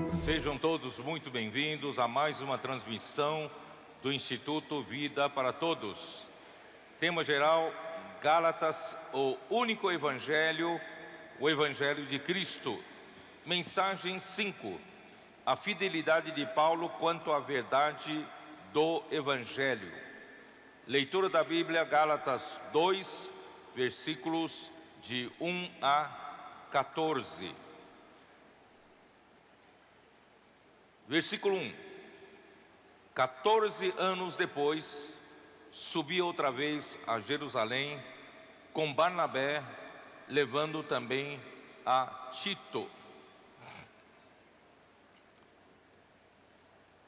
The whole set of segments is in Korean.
Sejam todos muito bem-vindos a mais uma transmissão do Instituto Vida para Todos. Tema geral, Gálatas, o único evangelho, o Evangelho de Cristo. Mensagem 5, a fidelidade de Paulo quanto à verdade do Evangelho. Leitura da Bíblia, Gálatas 2, versículos de 1 a 14. Versículo 1. 14 anos depois, subi outra vez a Jerusalém com Barnabé, levando também a Tito.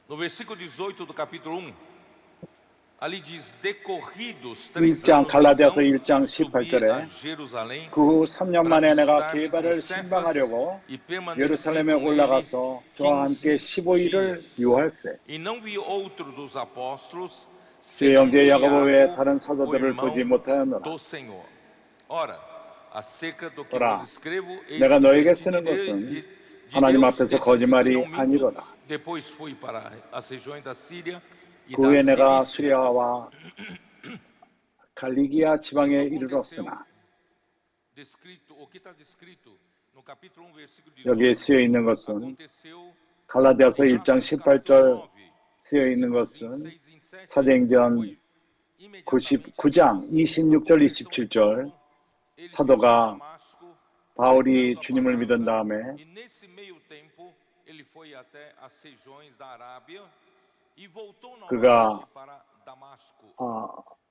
No versículo 18 do capítulo 1, ali diz, decorridos 3 anos, 갈라디아서 1장 subi a 18절에 Jerusalém 그 후 3년 만에 내가 para 게바를 visitar 신방하려고 e permaneci 예루살렘에 com ele 올라가서 저와 함께 15일을 dias. 유할세. E não vi outro dos apóstolos 제 senão 형제 야고보 외에 다른 o 사도들을 보지 irmão 못하였노라. do Senhor. Ora, acerca do que ora, vos escrevo, eis 내가 que 너에게 diante 쓰는 de 것은 Deus 하나님 앞에서 decidi que 거짓말이 não minto. 아니로라. Depois fui para as regiões da Síria e 그 후에 da 내가 Cilícia. 수리아와 갈리기아 지방에 Isso 이르렀으나 descrito, o que está descrito no capítulo 1, versículo 18, 여기에 쓰여 있는 것은 aconteceu 갈라디아서 em 1장 Atos capítulo 18절 9, 쓰여 있는 versículo 것은 26, 27. 사도행전 99장 26절 27절 사도가 바울이 주님을 믿은 다음에 E nesse meio tempo ele foi até as regiões da Arábia e voltou novamente para Damasco.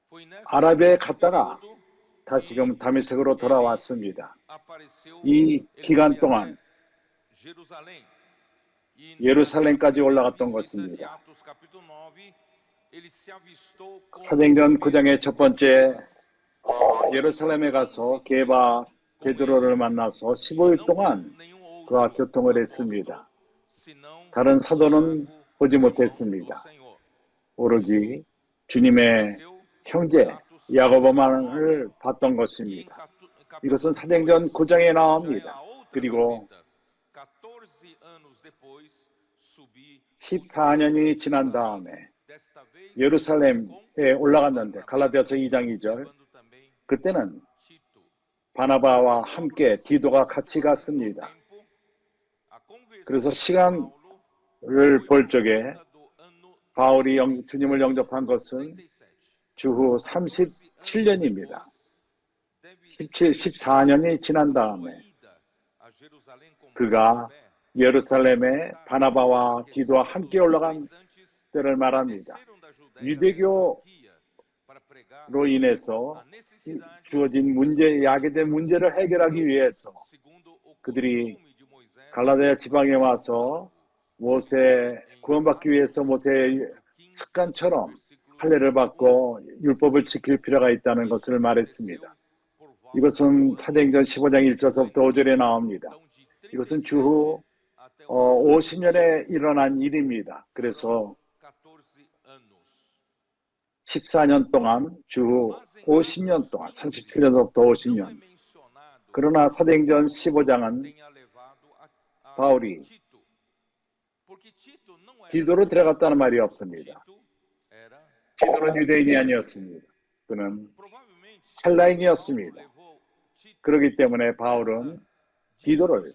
Foi 아라비아에 nesse 갔다가 período 다시금 다메섹으로 돌아왔습니다. apareceu 이 ele 기간 foi 동안 até Jerusalém. E 예루살렘까지 naquela 올라갔던 visita de 것입니다. Atos capítulo 9, ele se avistou com 사도행전 9장의 첫 번째 Pedro. 예루살렘에 가서 게바 베드로를 만나서 15일 동안 그와 교통을 했습니다. 다른 사도는 보지 못했습니다. 오로지 주님의 형제 야고보만을 봤던 것입니다. 이것은 사도행전 9장에 나옵니다. 그리고 14년이 지난 다음에 예루살렘에 올라갔는데 갈라디아서 2장 2절 그때는 바나바와 함께 디도가 같이 갔습니다. 그래서 시간을 볼 적에 바울이 주님을 영접한 것은 주후 37년입니다. 14년이 지난 다음에 그가 예루살렘에 바나바와 디도와 함께 올라간 때를 말합니다. 유대교로 인해서 주어진 문제, 야게된 문제를 해결하기 위해서 그들이 갈라디아 지방에 와서 모세 구원받기 위해서 모세의 습관처럼 할례를 받고 율법을 지킬 필요가 있다는 것을 말했습니다. 이것은 사도행전 15장 1절서부터 5절에 나옵니다. 이것은 주후 50년에 일어난 일입니다. 그래서 14년 동안 주후 50년 동안 37년부터 50년 그러나 사도행전 15장은 바울이 디도로 들어갔다는 말이 없습니다. 디도는 유대인이 아니었습니다. 그는 헬라인이었습니다. 그렇기 때문에 바울은 디도를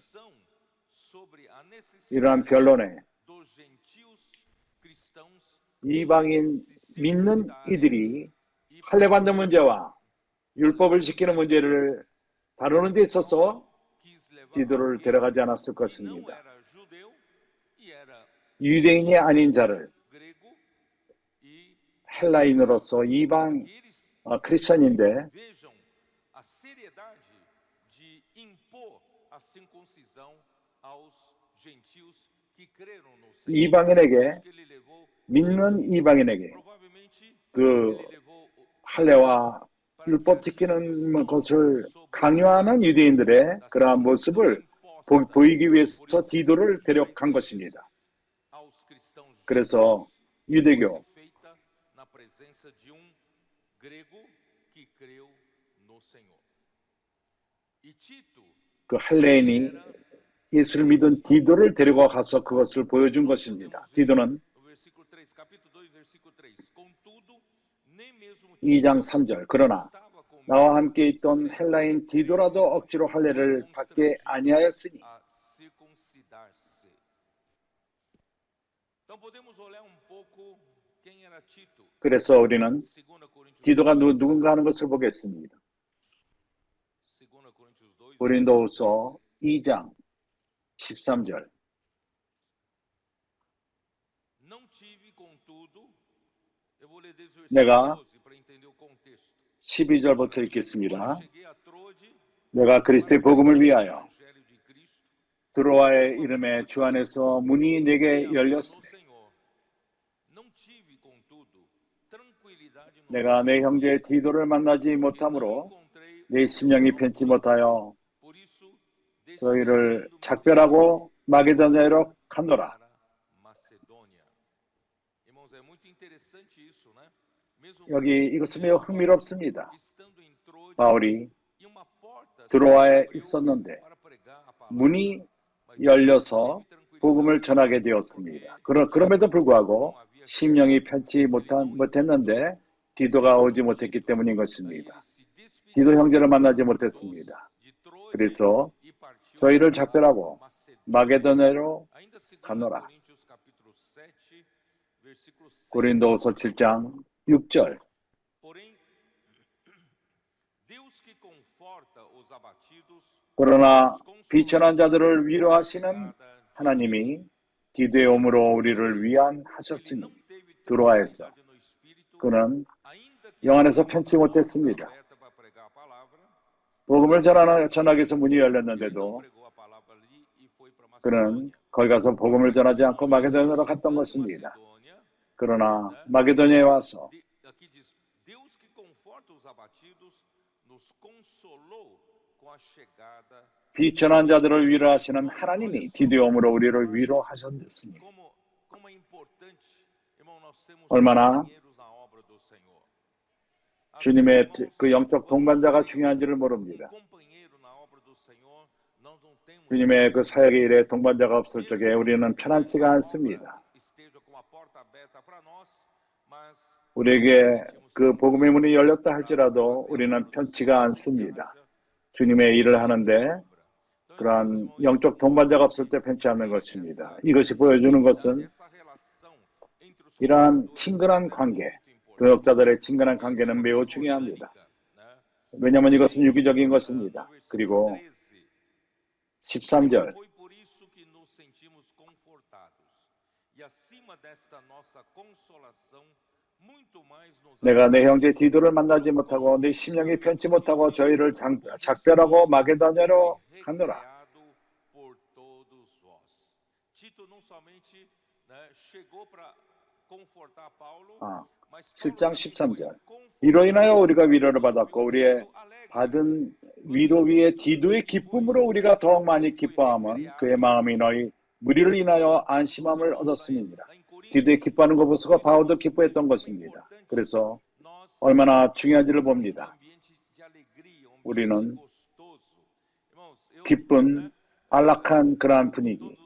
이러한 변론에 이방인 믿는 이들이 할례받는 문제와 율법을 지키는 문제를 다루는 데 있어서 디도를 데려가지 않았을 것입니다. 유대인이 아닌 자를 헬라인으로서 이방 크리스천인데 이방인에게 믿는 이방인에게 그 할례와 율법 지키는 것을 강요하는 유대인들의 그러한 모습을 보이기 위해서 디도를 데려간 것입니다. 그래서 유대교, feita na presença de grego que creu no Senhor. E Tito 그 헬레인이 예수를 믿은 디도를 데리고 가서 그것을 보여준 것입니다. 디도는 no versículo 3, capítulo 2, versículo 3. Contudo, nem mesmo 2장 Tito 3절 그러나 estava comigo 나와 함께 있던 sem 헬라인 디도라도 억지로 할례를 받게 constrangido 아니하였으니 a circuncidar-se. Então podemos olhar pouco quem era Tito. 그래서 우리는 2 Coríntios 디도가 누군가 하는 것을 보겠습니다. 2 Coríntios 2, 고린도후서 2장 13절 Não tive, contudo, eu vou ler desde o 내가 versículo 12 para entender o contexto. 12절부터 Quando 읽겠습니다. cheguei a Troade, 내가 그리스도의 복음을 위하여 Evangelho de Cristo, 드로아의 이름에 주 안에서 문이 내게 열렸으되 no Senhor. Não tive, contudo, tranquilidade no 내가 내 형제 디도를 만나지 porque não 못함으로 encontrei 내 심령이 편치 못하여 por isso 저희를 despedindo-me 작별하고 마게도냐로 갔노라. para Macedônia. Irmãos, é muito interessante isso, né? Mesmo 여기 이것은 매우 흥미롭습니다. estando em Troade, 바울이 e uma porta se 드로아에 abriu 있었는데 para pregar a palavra. 문이 Mas ele 열려서 teve tranquilidade, 복음을 전하게 되었습니다. 그럼에도 불구하고 심령이 편치 못했는데 디도가 오지 못했기 때문인 aí 것입니다. ele se despediu 디도 형제를 만나지 dos 못했습니다. de Troade 그래서 e partiu 저희를 para 작별하고 Macedônia. 마게도냐로 Ainda 2 가노라. Coríntios capítulo 7, versículo 6. 고린도후서 7장 6절 Porém, Deus que conforta os abatidos, 그러나 nos consolou 비천한 자들을 com a 위로하시는 chegada de 하나님이 디도의 오므로 우리를 Ele 위안하셨으니 não teve 드로아에서 tranquilidade no espírito, 그는 ainda que 영 안에서 havia uma 편치 porta 못했습니다. aberta para pregar a palavra. 복음을 전하기 위해서 문이 Ele não 열렸는데도 pregou a palavra ali e foi para 그는 Macedônia. 거기 가서 복음을 전하지 않고 마게도냐로 갔던 것입니다. 그러나 마게도냐에 와서 Aqui diz, Deus que conforta os abatidos nos consolou com a chegada. 비천한 자들을 위로하시는 하나님이 디도의 오므로 우리를 위로하셨습니다. Como é importante, irmão, nós temos 얼마나 companheiros na obra do Senhor. 주님의 그 영적 동반자가 중요한지를 모릅니다. companheiro na obra do Senhor, nós não temos 주님의 그 사역의 일에 동반자가 없을 적에 우리는 편안치가 않습니다. esteja com a porta aberta para nós, mas 우리에게 그 복음의 문이 열렸다 할지라도 우리는 편치가 않습니다. 주님의 일을 하는데 그러한 영적 동반자가 없을 때 편치 않는 것입니다. 이것이 보여주는 것은 이러한 친근한 관계, 동역자들의 친근한 관계는 매우 중요합니다. 왜냐하면 이것은 유기적인 것입니다. 그리고 13절 Foi por isso que nos sentimos confortados. E acima desta nossa consolação, muito mais nos 내가 내 형제 디도를 만나지 못하고 내 심령이 편치 못하고 저희를 작별하고 마게도냐로 갔노라. criado por todos vós. Tito não somente chegou para confortar Paulo, mas 7장 13절 이로 인하여 우리가 위로를 받았고 우리의 받은 위로 위에 디도의 기쁨으로 우리가 더욱 많이 기뻐함은 그의 마음이 너희 무리를 인하여 안심함을 얻었음이니라. 디도의 기뻐하는 것 보소서 바울도 기뻐했던 것입니다. 그래서 얼마나 중요한지를 봅니다. 우리는 기쁜 안락한 그러한 분위기,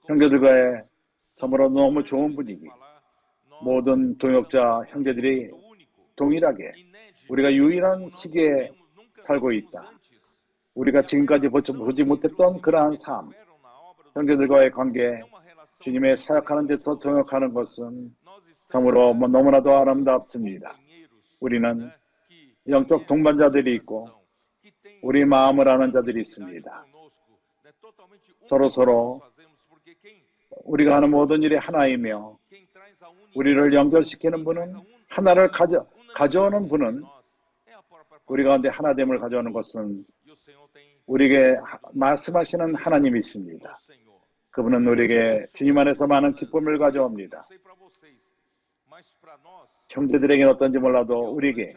형제들과의 서로 너무 좋은 분위기, 모든 동역자 형제들이 동일하게 우리가 유일한 시기에 살고 있다. 우리가 지금까지 보지 못했던 그러한 삶, 형제들과의 관계, 주님의 사역하는 데 더 동역하는 것은 참으로 너무나도 아름답습니다. 우리는 영적 동반자들이 있고 우리 마음을 아는 자들이 있습니다. 서로 우리가 하는 모든 일이 하나이며 우리를 연결시키는 분은 하나를 가져오는 분은 우리 가운데 하나됨을 가져오는 것은 우리에게 말씀하시는 하나님이십니다. 그분은 우리에게 주님 안에서 많은 기쁨을 가져옵니다. 형제들에게는 어떤지 몰라도 우리에게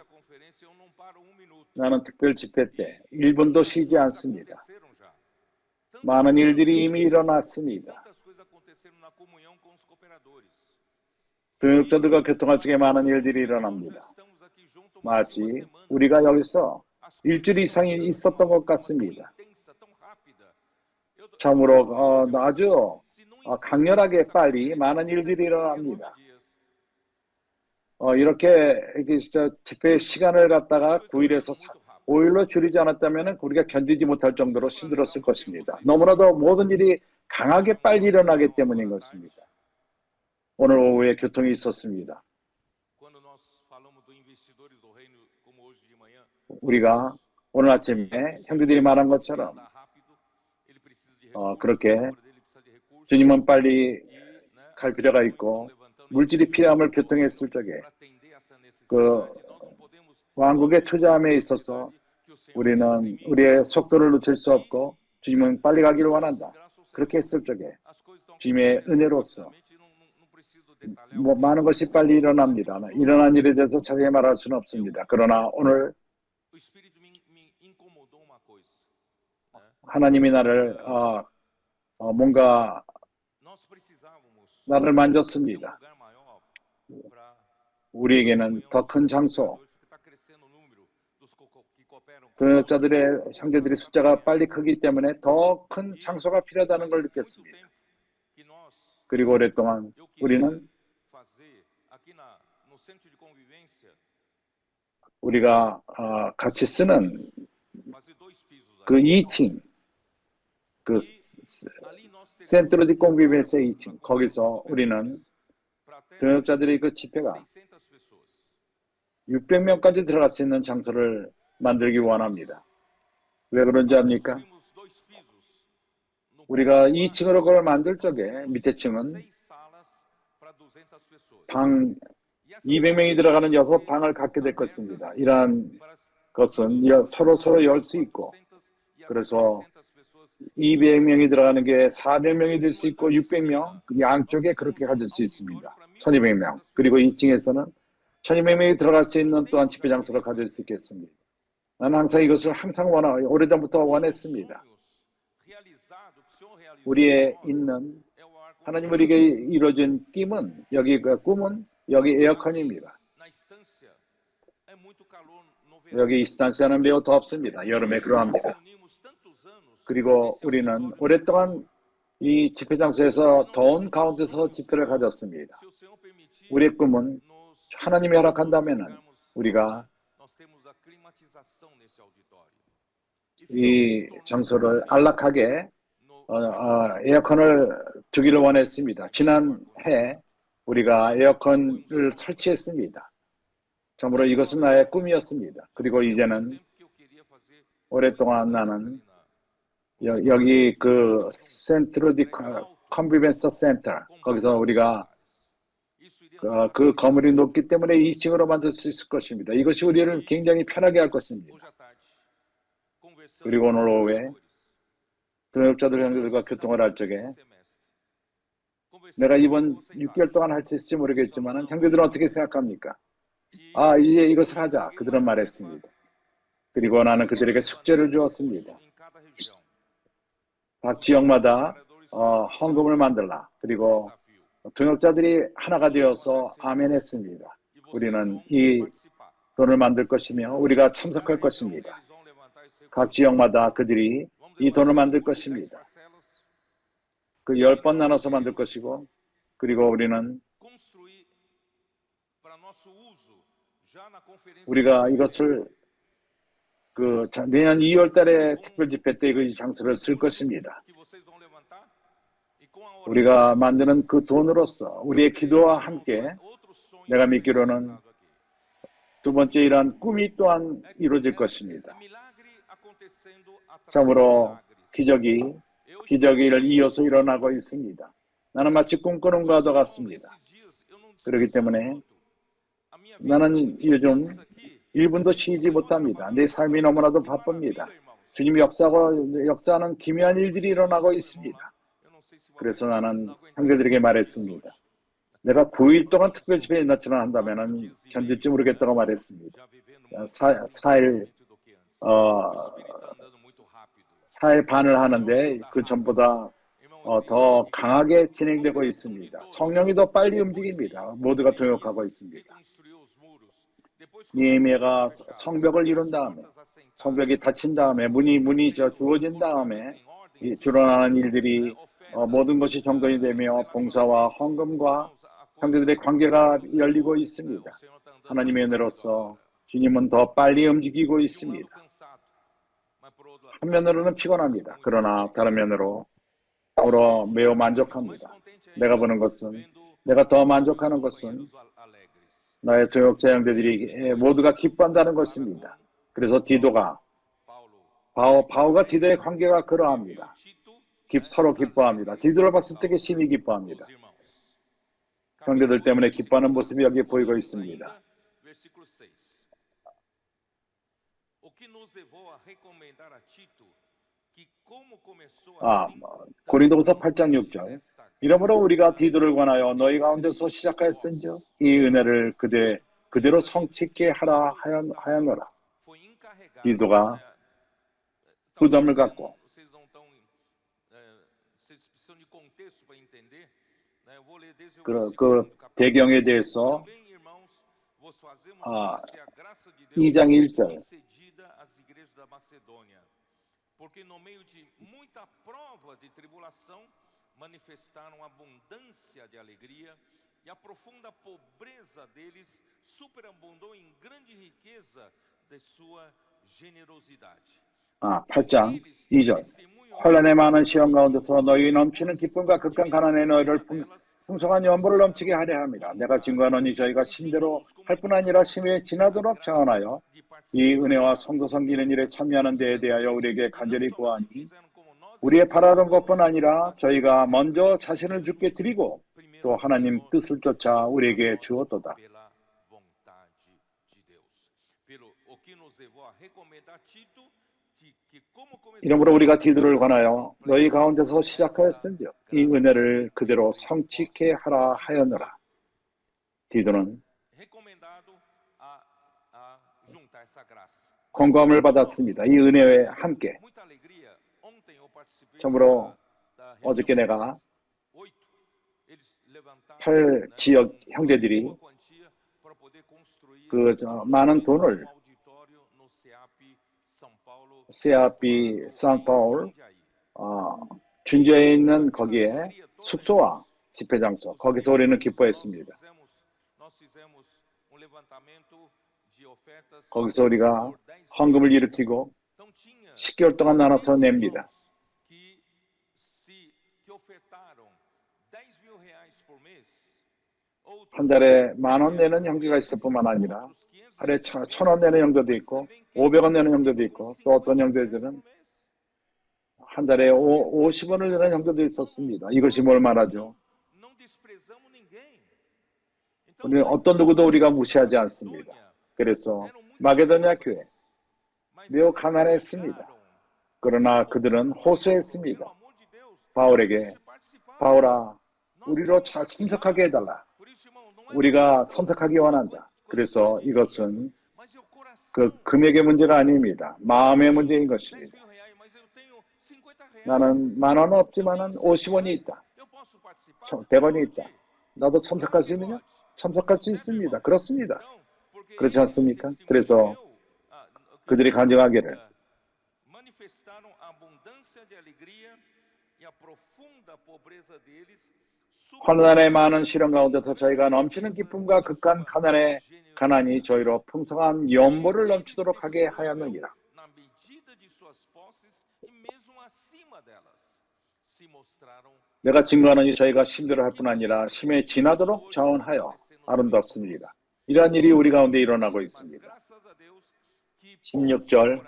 나는 특별 집회 때 1분도 쉬지 않습니다. 많은 일들이 이미 일어났습니다. 동역자들과 교통할 적에 많은 일들이 일어납니다. 마치 우리가 여기서 일주일 이상이 있었던 것 같습니다. 참으로 아주 강렬하게 빨리 많은 일들이 일어납니다. 이렇게 집회 시간을 갖다가 9일에서 5일로 줄이지 않았다면 우리가 견디지 못할 정도로 힘들었을 것입니다. 너무나도 모든 일이 강하게 빨리 일어나기 때문인 것입니다. 오늘 오후에 교통이 있었습니다. 우리가 오늘 아침에 형제들이 말한 것처럼 그렇게 주님은 빨리 갈 필요가 있고 물질이 필요함을 교통했을 적에 그 왕국의 투자함에 있어서 우리는 우리의 속도를 늦출 수 없고 주님은 빨리 가기를 원한다. 그렇게 했을 적에 주님의 은혜로서 많은 것이 빨리 일어납니다. 일어난 일에 대해서 자세히 말할 수는 없습니다. 그러나 오늘 하나님이 나를 뭔가 나를 만졌습니다. 우리에게는 더 큰 장소, 동역자들의 형제들의 숫자가 빨리 크기 때문에 더 큰 장소가 필요하다는 걸 느꼈습니다. 그리고 오랫동안 우리는 우리가 같이 쓰는 그 2층, 그 센트로 디 콩비벤스 2층, 거기서 우리는 동역자들의 그 집회가 600명까지 들어갈 수 있는 장소를 만들기 원합니다. 왜 그런지 압니까? 우리가 2층으로 그걸 만들 적에 밑에 층은 방 200명이 들어가는 6방을 갖게 될 것입니다. 이러한 것은 서로 열 수 있고, 그래서 200명이 들어가는 게 400명이 될 수 있고 600명 양쪽에 그렇게 가질 수 있습니다. 1200명. 그리고 2층에서는 1200명이 들어갈 수 있는 또한 집회 장소를 가질 수 있겠습니다. 나는 항상 이것을 오래전부터 원했습니다. 우리의 있는 하나님 우리에게 이루어진 꿈은 여기 에어컨입니다. 여기 이스탄시아는 매우 덥습니다. 여름에 그러합니다. 그리고 우리는 오랫동안 이 집회 장소에서 더운 가운데서 집회를 가졌습니다. 우리의 꿈은 하나님이 허락한다면 우리가 이 장소를 안락하게 에어컨을 두기를 원했습니다. 지난해 우리가 에어컨을 설치했습니다. 참으로 이것은 나의 꿈이었습니다. 그리고 이제는 오랫동안 나는 여기 그 센트로 디 컨비벤서 센터, 거기서 우리가 그 건물이 높기 때문에 2층으로 만들 수 있을 것입니다. 이것이 우리를 굉장히 편하게 할 것입니다. 그리고 오늘 오후에 동역자들 형제들과 교통을 할 적에 내가 이번 6개월 동안 할 수 있을지 모르겠지만 형제들은 어떻게 생각합니까? 이제 이것을 하자. 그들은 말했습니다. 그리고 나는 그들에게 숙제를 주었습니다. 각 지역마다 헌금을 만들라. 그리고 동역자들이 하나가 되어서 아멘 했습니다. 우리는 이 돈을 만들 것이며 우리가 참석할 것입니다. 각 지역마다 그들이 이 돈을 만들 것입니다. 그 10번 나눠서 만들 것이고, 그리고 우리가 이것을 내년 2월 달에 특별 집회 때 이 장소를 쓸 것입니다. 우리가 만드는 그 돈으로서 우리의 기도와 함께 내가 믿기로는 두 번째 이러한 꿈이 또한 이루어질 것입니다. 참으로 기적이 이어서 일어나고 있습니다. 나는 마치 꿈꾸는 것과 같습니다. 그렇기 때문에 나는 요즘 1분도 쉬지 못합니다. 내 삶이 너무나도 바쁩니다. 주님 역사하는 기묘한 일들이 일어나고 있습니다. 그래서 나는 형제들에게 말했습니다. 내가 9일 동안 특별 집회에 나치만 한다면 견딜지 모르겠다고 말했습니다. 4일 반을 하는데 그 전보다 더 강하게 진행되고 있습니다. 성령이 더 빨리 움직입니다. 모두가 동역하고 있습니다. 니에미아가 성벽을 이룬 다음에, 성벽이 닫힌 다음에, 문이 주어진 다음에 드러나는 일들이 모든 것이 정돈이 되며 봉사와 헌금과 형제들의 관계가 열리고 있습니다. 하나님의 은혜로서 주님은 더 빨리 움직이고 있습니다. 한면으로는 피곤합니다. 그러나 다른 면으로 매우 만족합니다. 내가 더 만족하는 것은 나의 동역자 형제들이 모두가 기뻐한다는 것입니다. 그래서 바오가 디도의 관계가 그러합니다. 서로 기뻐합니다. 디도를 봤을 때 심히 기뻐합니다. 형제들 때문에 기뻐하는 모습이 여기 보이고 있습니다. 고린도후서 8장 6절. 이러므로 우리가 디도를 권하여 너희 가운데서 시작하였은즉 이 은혜를 그대로 성취케 하라 하였노라. 디도가 부담을 갖고 그 배경에 대해서 2장 1절. Porque no meio de muita prova de tribulação manifestaram abundância de alegria e a profunda pobreza deles superabundou em grande riqueza de sua generosidade. 8장 2절. 혼란의 많은 시험 가운데서 너희 넘치는 기쁨과 극한 가난의 너희를 풍성한 연보를 넘치게 하려 합니다. 내가 증거하노니 저희가 심대로 할 뿐 아니라 심히 지나도록 자원하여 이 은혜와 성도 섬기는 일에 참여하는 데에 대하여 우리에게 간절히 구하니 우리의 바라던 것뿐 아니라 저희가 먼저 자신을 주께 드리고 또 하나님 뜻을 쫓아 우리에게 주었도다. 이러므로 우리가 디도를 권하여 너희 가운데서 시작하였은즉 이 은혜를 그대로 성취케 하라 하였노라. 디도는 권고함을 받았습니다. 이 은혜에 함께. 참으로 어저께 내가 8지역 형제들이 많은 돈을 CAP 상파울 준지에 있는 거기에 숙소와 집회장소 거기서 우리는 기뻐했습니다. 거기서 우리가 헌금을 일으키고 10개월 동안 나눠서 냅니다. 한 달에 10,000원 내는 형제가 있을 뿐만 아니라 하루에 1,000원 내는 형제도 있고 500원 내는 형제도 있고 또 어떤 형제들은 한 달에 50원을 내는 형제도 있었습니다. 이것이 뭘 말하죠? 우리는 어떤 누구도 우리가 무시하지 않습니다. 그래서 마게도냐 교회 매우 가난했습니다. 그러나 그들은 호소했습니다. 바울에게 바울아 우리로 참석하게 해달라. 우리가 참석하기 원한다. 그래서 이것은 그 금액의 문제가 아닙니다. 마음의 문제인 것입니다. 나는 10,000원 없지만은 50원이 있다. 100원이 있다. 나도 참석할 수 있느냐? 참석할 수 있습니다. 그렇습니다. 그렇지 않습니까? 그래서 그들이 간증하기를 환난의 많은 시련 가운데서 저희가 넘치는 기쁨과 극한 가난이 저희로 풍성한 연보를 넘치도록 하게 하였느니라. 내가 증거하노니 저희가 심대로 할 뿐 아니라 심에 지나도록 자원하여 아름답습니다. 이러한 일이 우리 가운데 일어나고 있습니다. 16절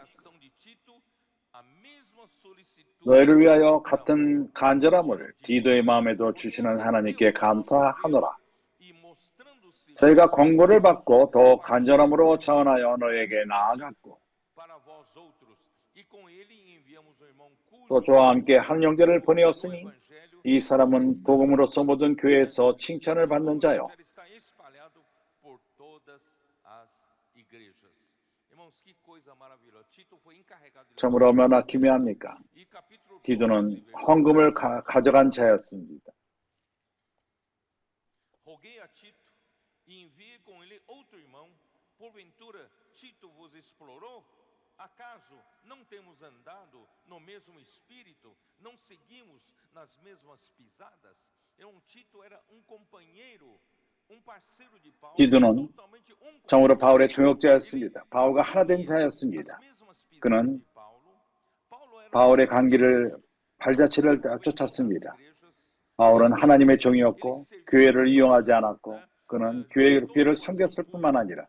너희를 위하여 같은 간절함을 디도의 마음에도 주시는 하나님께 감사하노라. 저희가 권고를 받고 더 간절함으로 자원하여 너희에게 나아갔고 또 저와 함께 한 형제를 보내었으니 이 사람은 복음으로서 모든 교회에서 칭찬을 받는 자요 참으로 얼마나 기묘합니까? 디도는 헌금을 가져간 자였습니다. Roguei a Tito e enviei com ele outro irmão. Porventura, Tito vos explorou? Acaso não temos andado no mesmo espírito? Não seguimos nas mesmas pisadas? Tito era companheiro, parceiro de Paulo. 디도는 참으로 바울의 동역자였습니다. 바울과 하나된 자였습니다. 그는 바울의 강기를 발자취를 쫓았습니다. 바울은 하나님의 종이었고 교회를 이용하지 않았고 그는 교회를 섬겼을 뿐만 아니라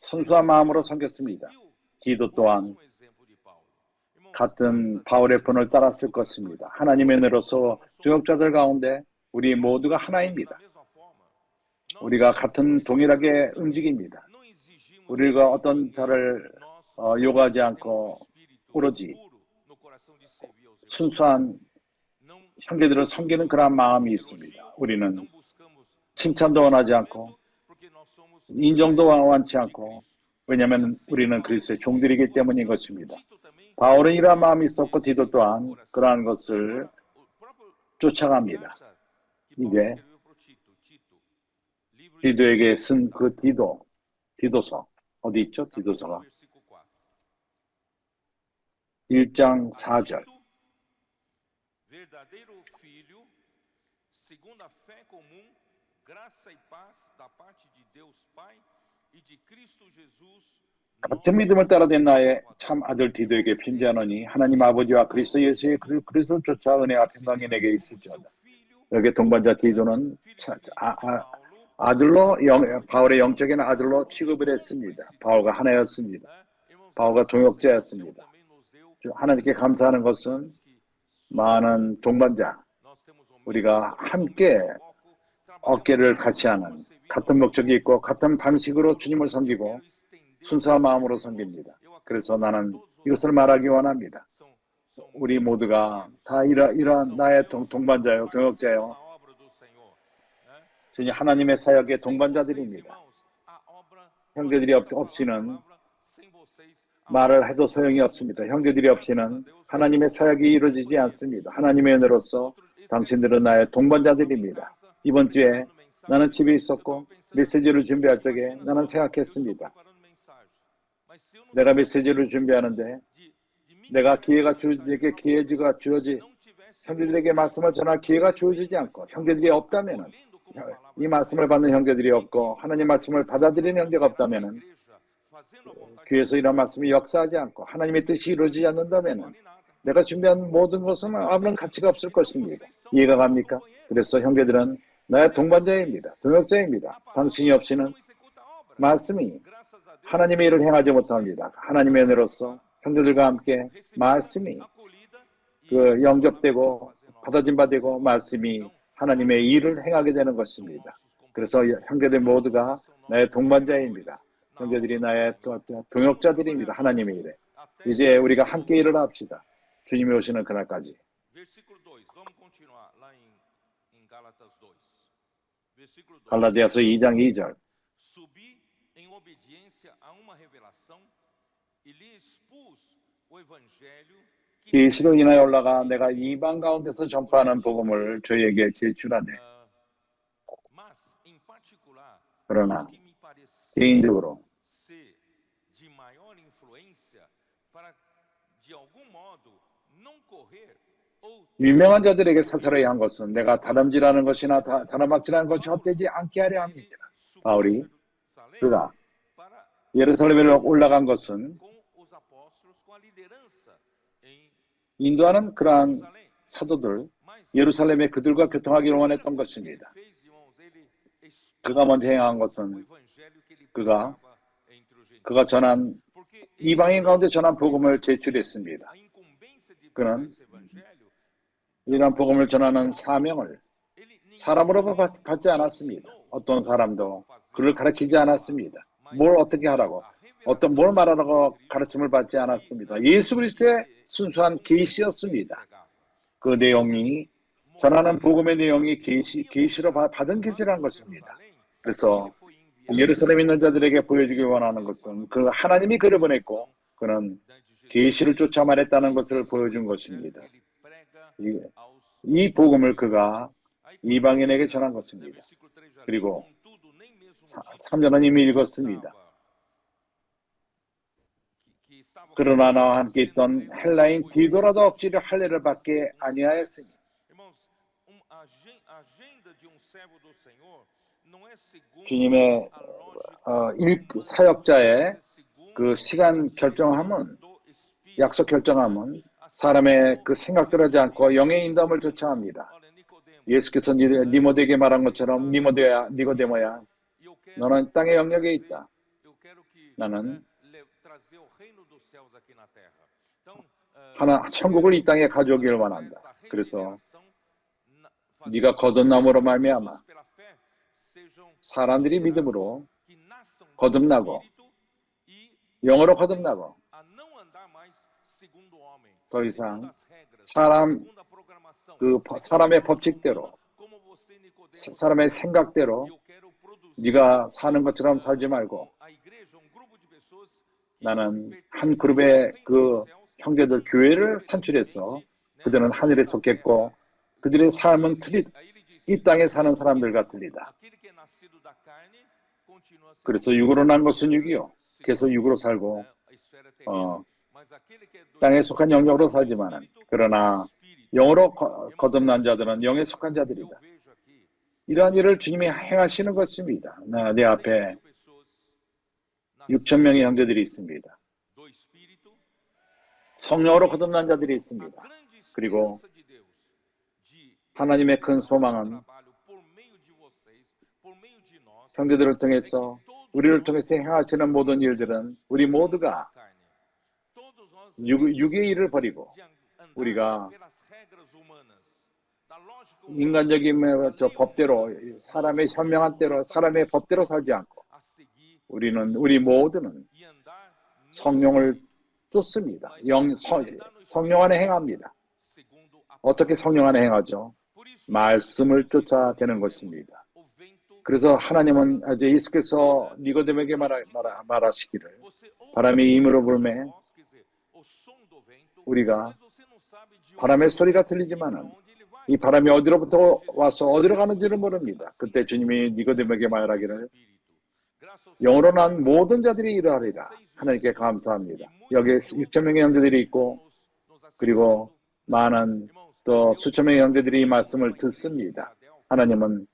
순수한 마음으로 섬겼습니다. 디도 또한 같은 바울의 본을 따랐을 것입니다. 하나님의 은혜로서 동역자들 가운데 우리 모두가 하나입니다. 우리가 같은 동일하게 움직입니다. 우리가 어떤 자를 요구하지 않고 오로지 순수한 형제들을 섬기는 그런 마음이 있습니다. 우리는 칭찬도 원하지 않고 인정도 원치 않고 왜냐하면 우리는 그리스도의 종들이기 때문인 것입니다. 바울은 이러한 마음이 있었고 디도 또한 그러한 것을 쫓아갑니다. 이게 디도에게 쓴 그 디도서 어디 있죠? 디도서가 1장 4절 verdadeiro filho, segundo a fé comum, graça e paz da parte de Deus Pai e de Cristo Jesus. 같은 믿음을 따라된 나의 참 아들 디도에게 편지하노니 하나님 아버지와 그리스도 예수의 그리스도를 쫓아 은혜와 평강이 내게 있을지어다. 여기 동반자 디도는 아들로 바울의 영적인 아들로 취급을 했습니다. 바울과 하나였습니다. 바울과 동역자였습니다. 하나님께 감사하는 것은 많은 동반자, 우리가 함께 어깨를 같이 하는 같은 목적이 있고 같은 방식으로 주님을 섬기고 순수한 마음으로 섬깁니다. 그래서 나는 이것을 말하기 원합니다. 우리 모두가 다 이러한 나의 동반자요, 동역자요. 주님 하나님의 사역의 동반자들입니다. 형제들이 없이는 말을 해도 소용이 없습니다. 형제들이 없이는 하나님의 사역이 이루어지지 않습니다. 하나님의 은혜로서 당신들은 나의 동반자들입니다. 이번 주에 나는 집에 있었고 메시지를 준비할 적에 나는 생각했습니다. 내가 메시지를 준비하는데 내가 내게 기회가 주어지 형제들에게 말씀을 전할 기회가 주어지지 않고 형제들이 없다면 이 말씀을 받는 형제들이 없고 하나님 말씀을 받아들이는 형제가 없다면 교회에서 이런 말씀이 역사하지 않고 하나님의 뜻이 이루어지지 않는다면 내가 준비한 모든 것은 아무런 가치가 없을 것입니다. 이해가 갑니까? 그래서 형제들은 나의 동반자입니다. 동역자입니다. 당신이 없이는 말씀이 하나님의 일을 행하지 못합니다. 하나님의 은혜로서 형제들과 함께 말씀이 영접되고 받아진 바 되고 말씀이 하나님의 일을 행하게 되는 것입니다. 그래서 형제들 모두가 나의 동반자입니다. 형제들이 나의 동역자들입니다. 하나님의 일에. 이제 우리가 함께 일을 합시다. 주님이 오시는 그날까지. 갈라디아서 2장 2절. 계시로 인하여 올라가 내가 이방 가운데서 전파하는 복음을 저희에게 제출하네. 그러나 개인적으로 유명한 자들에게 사사로이 한 것은 내가 다름질하는 것이나 다름악질하는 것이 헛되지 않게 하려 합니다. 바울이 그가 예루살렘에 올라간 것은 인도하는 그러한 사도들 예루살렘에 그들과 교통하기를 원했던 것입니다. 그가 먼저 행한 것은 그가 전한 이방인 가운데 전한 복음을 제출했습니다. 그는 이러한 복음을 전하는 사명을 사람으로 받지 않았습니다. 어떤 사람도 그를 가르치지 않았습니다. 뭘 어떻게 하라고, 뭘 말하라고 가르침을 받지 않았습니다. 예수 그리스도의 순수한 계시였습니다. 그 내용이 전하는 복음의 내용이 계시로 받은 계시라는 것입니다. 그래서 예루살렘에 있는 자들에게 보여주기 원하는 것은 그 하나님이 그를 보냈고 그는 계시를 쫓아 말했다는 것을 보여준 것입니다. 이 복음을 그가 이방인에게 전한 것입니다. 그리고 3절은 이미 읽었습니다. 그러나 나와 함께 있던 헬라인 디도라도 억지로 할례를 받게 아니하였으니. 주님의 사역자의 그 시간 결정함은, 약속 결정함은 사람의 그 생각대로 하지 않고 영의 인도함을 쫓아합니다. 예수께서 니모데에게 말한 것처럼 니고데모야, 너는 땅의 영역에 있다. 나는 천국을 이 땅에 가져오기를 원한다. 그래서 네가 거듭남으로 말미암아 사람들이 믿음으로 거듭나고 영으로 거듭나고 더 이상 사람의 법칙대로, 사람의 생각대로 네가 사는 것처럼 살지 말고, 나는 한 그룹의 그 형제들, 교회를 산출해서 그들은 하늘에 속했고 그들의 삶은 이 땅에 사는 사람들과 틀리다. 그래서 육으로 난 것은 육이요, 계속 육으로 살고 땅에 속한 영역으로 살지만은, 그러나 영으로 거듭난 자들은 영에 속한 자들이다. 이러한 일을 주님이 행하시는 것입니다. 내 앞에 6천 명의 형제들이 있습니다. 성령으로 거듭난 자들이 있습니다. 그리고 하나님의 큰 소망은 형제들을 통해서, 우리를 통해서 행하시는 모든 일들은 우리 모두가 육의 일을 버리고 우리가 인간적인 법대로, 사람의 현명한 대로, 사람의 법대로 살지 않고 우리 모두는 성령을 쫓습니다. 성령 안에 행합니다. 어떻게 성령 안에 행하죠? 말씀을 쫓아되는 것입니다. 그래서 하나님은 이제 예수께서 니고데모에게 말하시기를, 바람이 임으로 불매, 우리가 바람의 소리가 들리지만은 이 바람이 어디로부터 와서 어디로 가는지를 모릅니다. 그때 주님이 니고데모에게 말하기를, 영으로 난 모든 자들이 이러하리라. 하나님께 감사합니다. 여기에 6천 명의 형제들이 있고 그리고 많은 또 수천 명의 형제들이 이 말씀을 듣습니다. 하나님은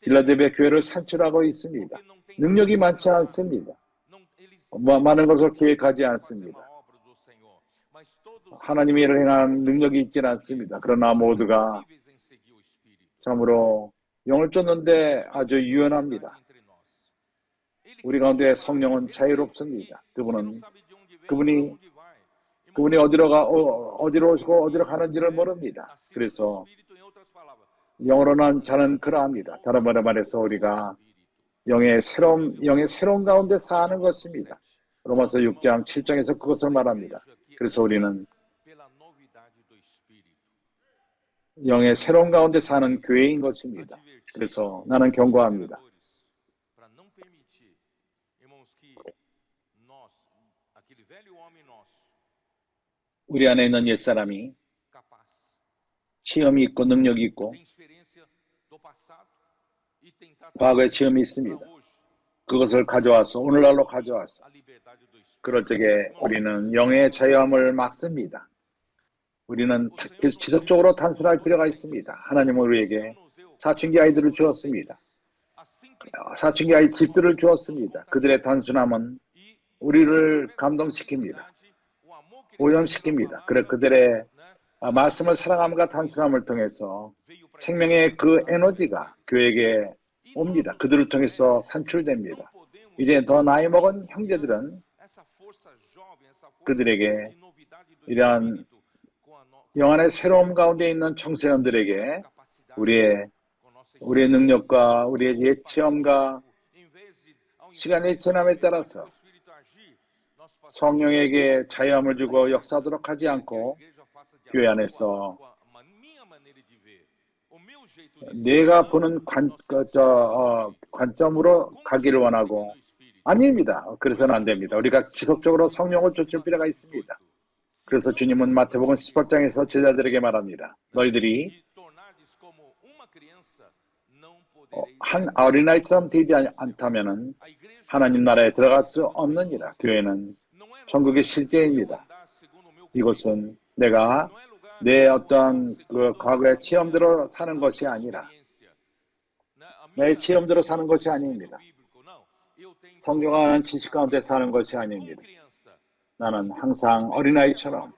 빌라델비아 교회를 산출하고 있습니다. 능력이 많지 않습니다. 많은 것을 계획하지 않습니다. 하나님의 일을 행한 능력이 있지는 않습니다. 그러나 모두가 참으로 영을 쫓는데 아주 유연합니다. 우리 가운데 성령은 자유롭습니다. 그분이 어디로 오시고 어디로 가는지를 모릅니다. 그래서 영으로 난 자는 그러합니다. 다른 말해서 우리가 영의 새로운 가운데 사는 것입니다. 로마서 6장 7장에서 그것을 말합니다. 그래서 우리는 영의 새로운 가운데 사는 교회인 것입니다. 그래서 나는 경고합니다. 우리 안에 있는 옛사람이 체험이 있고 능력이 있고 과거의 체험이 있습니다. 그것을 가져와서 오늘날로 가져와서 그럴 적에 우리는 영의 자유함을 막습니다. 우리는 지속적으로 단순할 필요가 있습니다. 하나님은 우리에게 사춘기 아이들을 주었습니다. 사춘기 아이 집들을 주었습니다. 그들의 단순함은 우리를 감동시킵니다. 오염시킵니다. 그래 그들의 말씀을 사랑함과 단순함을 통해서 생명의 그 에너지가 교회에게 옵니다. 그들을 통해서 산출됩니다. 이제 더 나이 먹은 형제들은 그들에게 이러한 영안의 새로움 가운데 있는 청소년들에게 우리의 능력과 우리의 옛 체험과 시간의 지남에 따라서 성령에게 자유함을 주고 역사하도록 하지 않고 교회 안에서 내가 보는 관점으로 가기를 원하고 아닙니다. 그래서는 안 됩니다. 우리가 지속적으로 성령을 쫓을 필요가 있습니다. 그래서 주님은 마태복음 18장에서 제자들에게 말합니다. 너희들이 한 어린아이처럼 되지 않다면 하나님 나라에 들어갈 수 없느니라. 교회는 천국의 실제입니다. 이곳은 내가 내 어떠한 그 과거의 체험대로 사는 것이 아니라 내 체험대로 사는 것이 아닙니다. 성경을 아는 지식 가운데 사는 것이 아닙니다. 나는 항상 어린아이처럼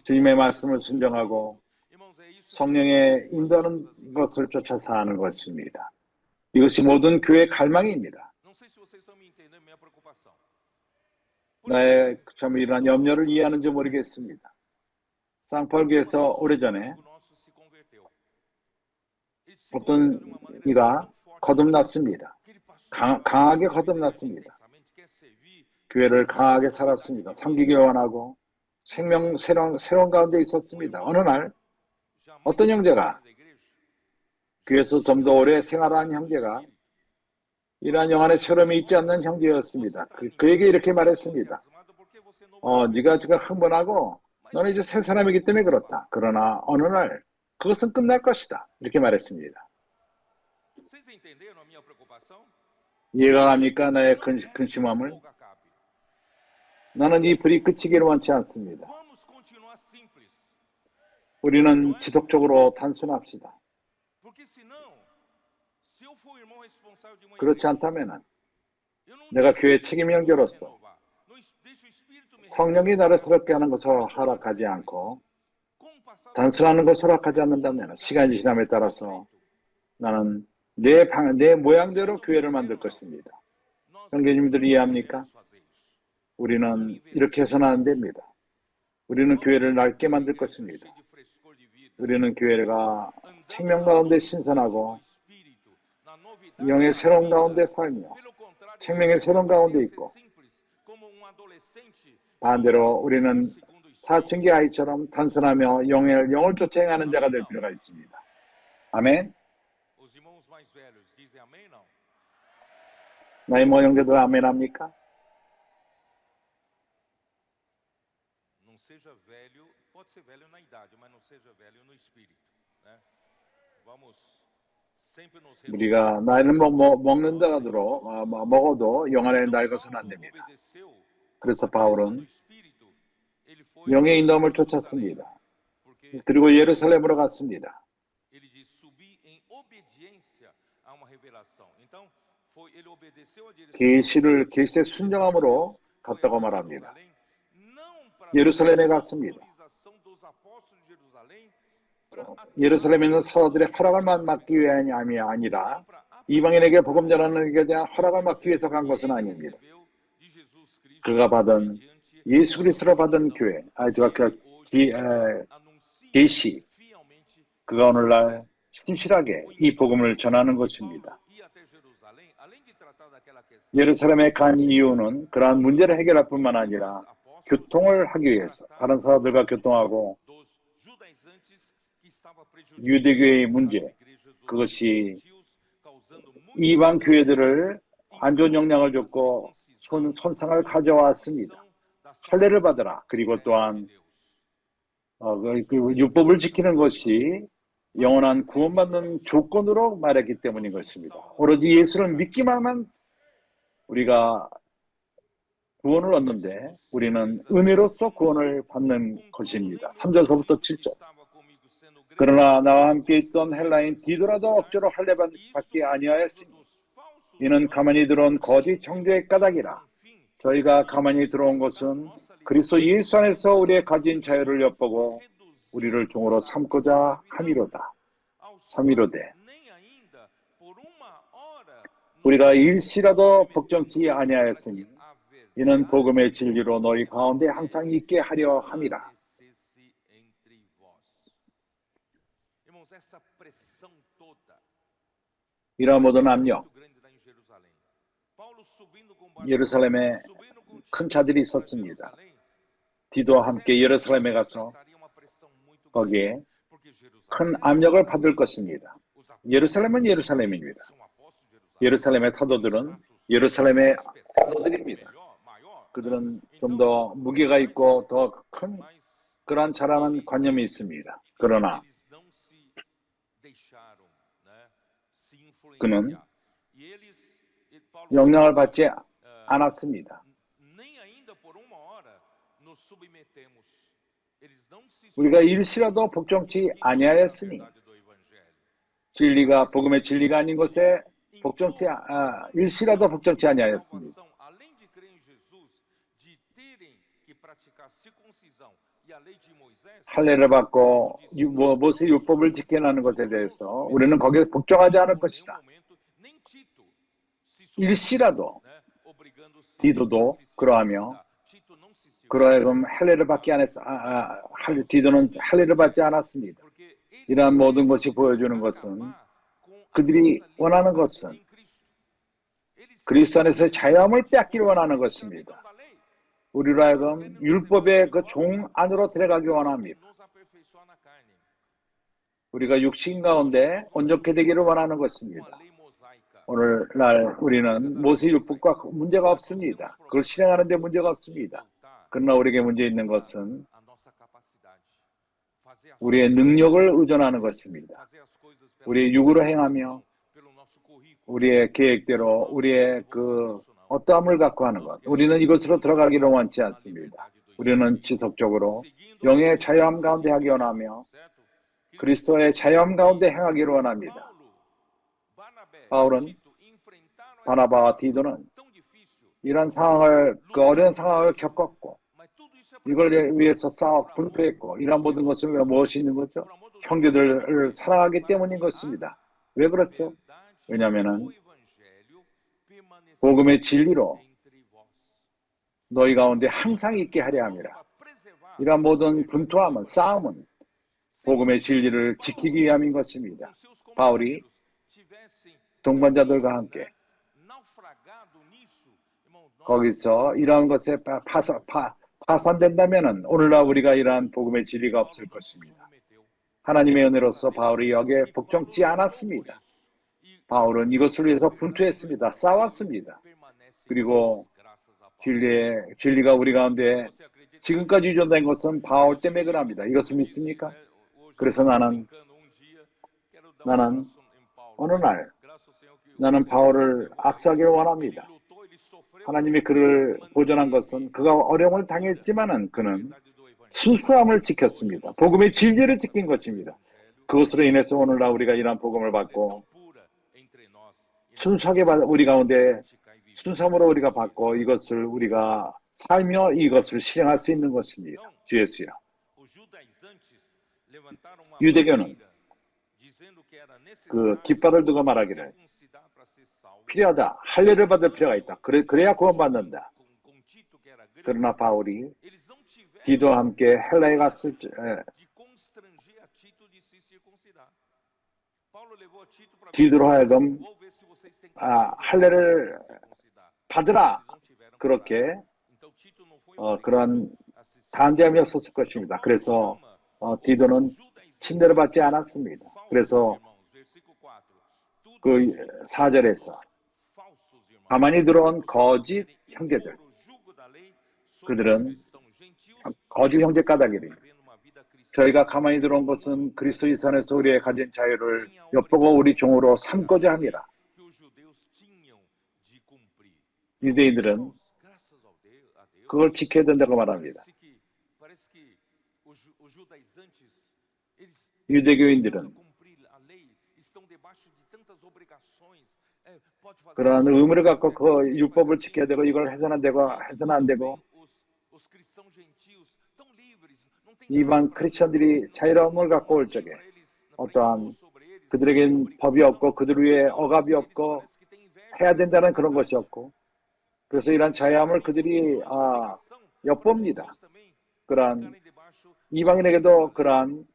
주님의 말씀을 순종하고 성령의 인도하는 것을 쫓아 사는 것입니다. 이것이 모든 교회의 갈망입니다. 나의 참 이러한 염려를 이해하는지 모르겠습니다. 쌍펄교에서 오래전에 어떤 이가 거듭났습니다. 강하게 거듭났습니다. 교회를 강하게 살았습니다. 섬기기 원하고 새로운 가운데 있었습니다. 어느 날 어떤 형제가 교회에서 좀 더 오래 생활한 형제가 이러한 영안의 새로움이 있지 않는 형제였습니다. 그에게 이렇게 말했습니다. 네가 지금 흥분하고 너는 이제 새 사람이기 때문에 그렇다. 그러나 어느 날 그것은 끝날 것이다. 이렇게 말했습니다. 이해가 갑니까? 나의 근심함을? 나는 이 불이 그치기를 원치 않습니다. 우리는 지속적으로 단순합시다. 그렇지 않다면 내가 교회 책임 형제로서 성령이 나를 새롭게 하는 것을 허락하지 않고 단순하는 것을 허락하지 않는다면 시간이 지남에 따라서 나는 내 모양대로 교회를 만들 것입니다. 형제님들이 이해합니까? 우리는 이렇게 해서는 안 됩니다. 우리는 교회를 넓게 만들 것입니다. 우리는 교회가 생명 가운데 신선하고 영의 새로운 가운데 살며 생명의 새로운 가운데 있고 반대로 우리는 사춘기 아이처럼 단순하며 영을 쫓아 행하는 자가 될 필요가 있습니다. 아멘. 나의 모 형제들 아멘 합니까? 우리가 나이를 먹는다 하도록 먹어도 영 안에 낡아서는 안 됩니다. 그래서 바울은 영의 인도함을 쫓았습니다. 그리고 예루살렘으로 갔습니다. 계시의 순종함으로 갔다고 말합니다. 예루살렘에 갔습니다. 예루살렘에 있는 사도들의 허락을 받기 위함이 아니라 이방인에게 복음 전하는 것에 대한 허락을 받기 위해서 간 것은 아닙니다. 그가 받은 예수 그리스도로 받은 교회, 계시, 그가 오늘날 신실하게 이 복음을 전하는 것입니다. 예루살렘에 간 이유는 그러한 문제를 해결할 뿐만 아니라 교통을 하기 위해서 다른 사람들과 교통하고 유대교의 문제, 그것이 이방 교회들을 안 좋은 영향을 줬고 손상을 가져왔습니다. 할례를 받으라. 그리고 또한 율법을 지키는 것이 영원한 구원받는 조건으로 말했기 때문인 것입니다. 오로지 예수를 믿기만 하면 우리가 구원을 얻는데 우리는 은혜로서 구원을 받는 것입니다. 3절서부터 7절. 그러나 나와 함께 있던 헬라인 디도라도 억지로 할례 받기 아니하였으니 이는 가만히 들어온 거짓 형제의 까닭이라. 저희가 가만히 들어온 것은 그리스도 예수 안에서 우리의 가진 자유를 엿보고 우리를 종으로 삼고자 함이로다. 삼위로되 우리가 일시라도 복종치 아니하였으니 이는 복음의 진리로 너희 가운데 항상 있게 하려 함이라. 이러한 모든 압력, 예루살렘에 큰 차들이 있었습니다. 디도와 함께 예루살렘에 가서 거기에 큰 압력을 받을 것입니다. 예루살렘은 예루살렘입니다. 예루살렘의 사도들은 예루살렘의 사도들입니다. 그들은 좀 더 무게가 있고 더 큰 그러한 자라는 관념이 있습니다. 그러나 그는 영향을 받지 않았습니다. 우리가 일시라도 복종치 아니하였으니 진리가 복음의 진리가 아닌 것에 일시라도 복종치 아니하였습니다. 할례를 받고 모세 율법을 지켜나는 것에 대해서 우리는 거기에 복종하지 않을 것이다. 일시라도 디도도 그러하며 그러하여금 할례를 받지 않았 디도는 할례를 받지 않았습니다. 이러한 모든 것이 보여주는 것은 그들이 원하는 것은 그리스도 안에서 자유함을 빼앗기를 원하는 것입니다. 우리로 하여금 율법의 그 종 안으로 들어가기 원합니다. 우리가 육신 가운데 온전케 되기를 원하는 것입니다. 오늘날 우리는 모세 율법과 문제가 없습니다. 그걸 실행하는 데 문제가 없습니다. 그러나 우리에게 문제 있는 것은 우리의 능력을 의존하는 것입니다. 우리의 육으로 행하며 우리의 계획대로 우리의 그 어떠함을 갖고 하는 것. 우리는 이것으로 들어가기를 원치 않습니다. 우리는 지속적으로 영의 자유함 가운데 하기 원하며 그리스도의 자유함 가운데 행하기를 원합니다. 바울은 바나바와 디도는 이런 상황을 그 어려운 상황을 겪었고 이걸 위해서 싸워 분투했고 이런 모든 것은 무엇이 있는 거죠? 형제들을 사랑하기 때문인 것입니다. 왜 그렇죠? 왜냐하면 복음의 진리로 너희 가운데 항상 있게 하려 함이라. 이런 모든 분투함은 싸움은 복음의 진리를 지키기 위함인 것입니다. 바울이 동반자들과 함께 거기서 이러한 것에 파산된다면 오늘날 우리가 이러한 복음의 진리가 없을 것입니다. 하나님의 은혜로서 바울이 여기에 복종치 않았습니다. 바울은 이것을 위해서 분투했습니다. 싸웠습니다. 그리고 진리가 우리 가운데 지금까지 유전된 것은 바울 때문에 그럽니다. 이것을 믿습니까? 그래서 나는 어느 날 나는 바울을 악수하기를 원합니다. 하나님이 그를 보존한 것은 그가 어려움을 당했지만은 그는 순수함을 지켰습니다. 복음의 진리를 지킨 것입니다. 그것으로 인해서 오늘날 우리가 이러한 복음을 받고 순수하게 우리 가운데 순수함으로 우리가 받고 이것을 우리가 살며 이것을 실행할 수 있는 것입니다. 주 예수여. 유대교는 그 깃발을 두고 말하기를 필요하다. 할례를 받을 필요가 있다. 그래야 구원받는다. 그러나 바울이 디도와 함께 헬라에 갔을 때 디도로 하여금 할례를 받으라. 그렇게 그런 단대함이 없었을 것입니다. 그래서 디도는 침례를 받지 않았습니다. 그래서 그 4절에서 가만히 들어온 거짓 형제들, 그들은 거짓 형제 까닭이니 저희가 가만히 들어온 것은 그리스도 이산에서 우리의 가진 자유를 엿보고 우리 종으로 삼고자 합니다. 유대인들은 그걸 지켜야 된다고 말합니다. 유대교인들은 그러한 의무를 갖고 그 율법을 지켜야 되고 이걸 해서는 안 되고 이방 크리스천들이 자유로움을 갖고 올 적에 어떠한 그들에겐 법이 없고 그들 위에 억압이 없고 해야 된다는 그런 것이 없고 그래서 이러한 자유함을 그들이 엿봅니다. 그러한 이방인에게도 그러한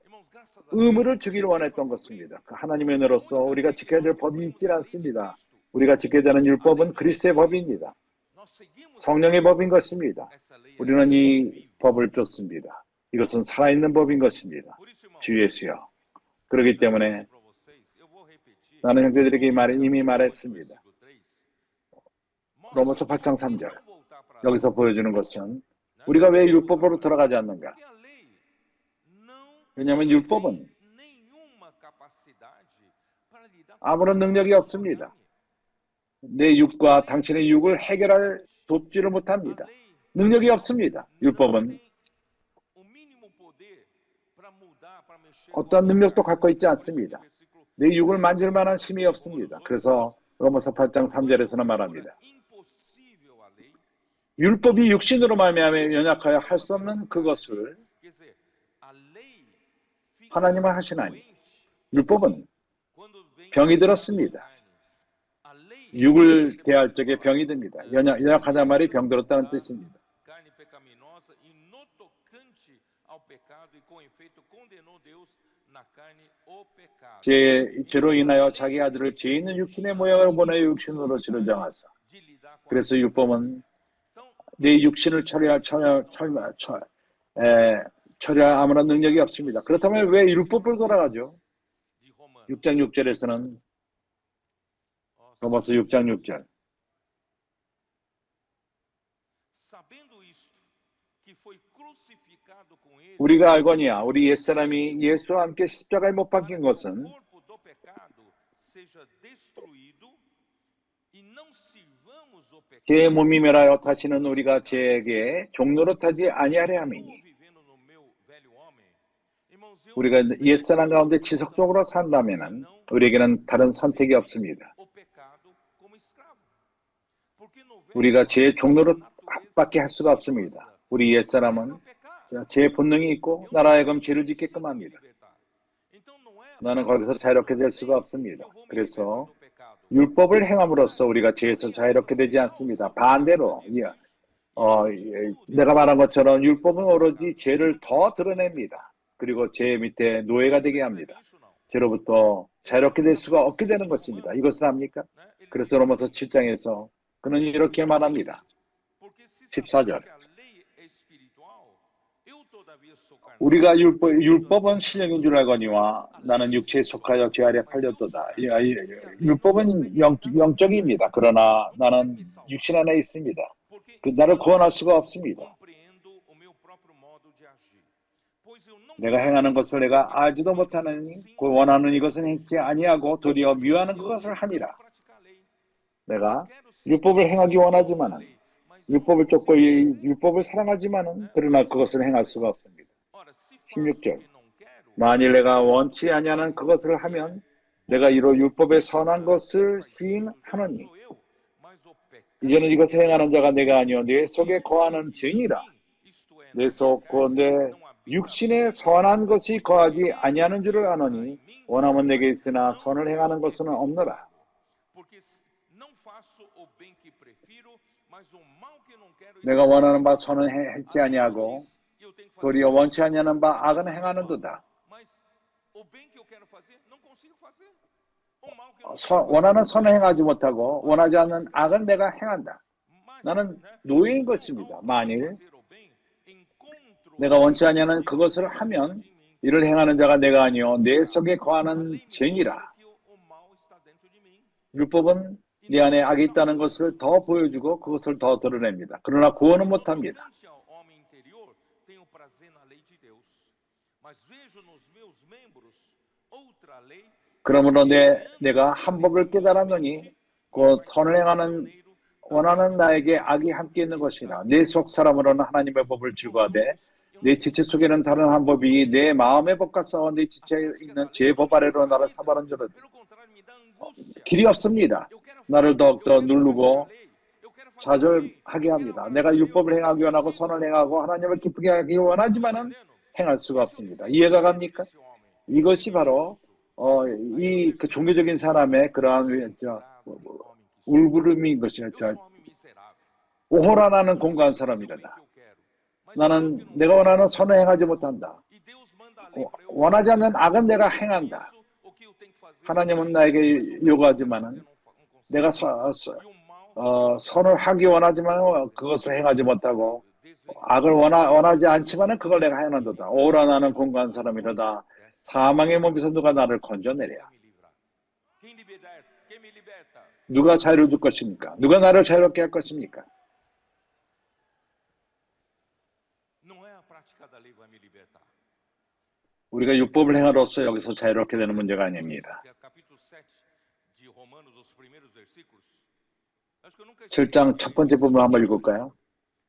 의무를 주기를 원했던 것입니다. 하나님의 은혜로서 우리가 지켜야 될 법이 있지 않습니다. 우리가 지켜야 되는 율법은 그리스도의 법입니다. 성령의 법인 것입니다. 우리는 이 법을 쫓습니다. 이것은 살아있는 법인 것입니다. 주 예수여. 그렇기 때문에 나는 형제들에게 이미 말했습니다. 로마서 8장 3절 여기서 보여주는 것은 우리가 왜 율법으로 돌아가지 않는가? 왜냐하면 율법은 아무런 능력이 없습니다. 내 육과 당신의 육을 해결할 돕지를 못합니다. 능력이 없습니다. 율법은 어떠한 능력도 갖고 있지 않습니다. 내 육을 만질 만한 힘이 없습니다. 그래서 로마서 8장 3절에서는 말합니다. 율법이 육신으로 말미암아 연약하여 할 수 없는 그것을 하나님은 하시나니 율법은 병이 들었습니다. 육을 대할 적에 병이 듭니다. 연약하다는 말이 병들었다는 뜻입니다. 죄로 인하여 자기 아들을 죄 있는 육신의 모양을 보내 육신으로 지르정하사. 그래서 율법은 내 육신을 처리할 아무런 능력이 없습니다. 그렇다면 왜 율법을 돌아가죠? 6장 6절에서는 로마서 6장 6절 우리가 알거니와 우리 옛사람이 예수와 함께 십자가에 못 박힌 것은 죄의 몸이 멸하여 다시는 우리가 죄에게 종노릇하지 아니하려 함이니 우리가 옛사람 가운데 지속적으로 산다면 우리에게는 다른 선택이 없습니다. 우리가 죄의 종노릇밖에 할 수가 없습니다. 우리 옛사람은 죄의 본능이 있고 나라 하여금 죄를 짓게끔 합니다. 나는 거기서 자유롭게 될 수가 없습니다. 그래서 율법을 행함으로써 우리가 죄에서 자유롭게 되지 않습니다. 반대로 내가 말한 것처럼 율법은 오로지 죄를 더 드러냅니다. 그리고 죄 밑에 노예가 되게 합니다. 죄로부터 자유롭게 될 수가 없게 되는 것입니다. 이것을 압니까? 그래서 로마서 7장에서 그는 이렇게 말합니다. 14절 우리가 율법은 신령인 줄 알거니와 나는 육체에 속하여 죄 아래 팔렸도다. 율법은 영적입니다. 그러나 나는 육신 안에 있습니다. 나를 구원할 수가 없습니다. 내가 행하는 것을 내가 알지도 못하느니 원하는 이것은 행치 아니하고 도리어 미워하는 그것을 하니라. 내가 율법을 행하기 원하지만은 율법을 쫓고 율법을 사랑하지만은 그러나 그것을 행할 수가 없습니다. 16절 만일 내가 원치 아니하는 그것을 하면 내가 이로 율법에 선한 것을 시인하노니 이제는 이것을 행하는 자가 내가 아니요 내 속에 거하는 죄니라. 내 속 내 육신에 선한 것이 거하지 아니하는 줄을 아노니 원함은 내게 있으나 선을 행하는 것은 없노라. 내가 원하는 바 선은 행치 아니하고 도리어 원치 아니하는 바 악은 행하는도다. 원하는 선을 행하지 못하고 원하지 않는 악은 내가 행한다. 나는 노예인 것입니다. 만일 내가 원치 아니하는 그것을 하면 이를 행하는 자가 내가 아니요 내 속에 거하는 죄니라. 율법은 네 안에 악이 있다는 것을 더 보여주고 그것을 더 드러냅니다. 그러나 구원은 못합니다. 그러므로 내가 한 법을 깨달았노니 곧 선을 행하는 원하는 나에게 악이 함께 있는 것이라. 내 속 사람으로는 하나님의 법을 즐거워하되 내 지체 속에는 다른 한 법이 내 마음의 법과 싸워 내 지체에 있는 죄의 법 아래로 나를 사바른 줄은 길이 없습니다. 나를 더욱더 누르고 좌절하게 합니다. 내가 율법을 행하기 원하고 선을 행하고 하나님을 기쁘게 하기 원하지만은 행할 수가 없습니다. 이해가 갑니까? 이것이 바로 그 종교적인 사람의 그러한 울부름인 것이죠. 오호라나는 공고한 사람이라다. 나는 내가 원하는 선을 행하지 못한다. 원하지 않는 악은 내가 행한다. 하나님은 나에게 요구하지만은 내가 선을 하기 원하지만 그것을 행하지 못하고 악을 원하지 않지만은 그걸 내가 행한도다. 오호라 나는 공고한 사람이라다. 사망의 몸에서 누가 나를 건져내랴. 누가 자유를 줄 것입니까? 누가 나를 자유롭게 할 것입니까? 우리가 율법을 행함으로써 여기서 자유롭게 되는 문제가 아닙니다. 7장 첫 번째 부분을 한번 읽을까요?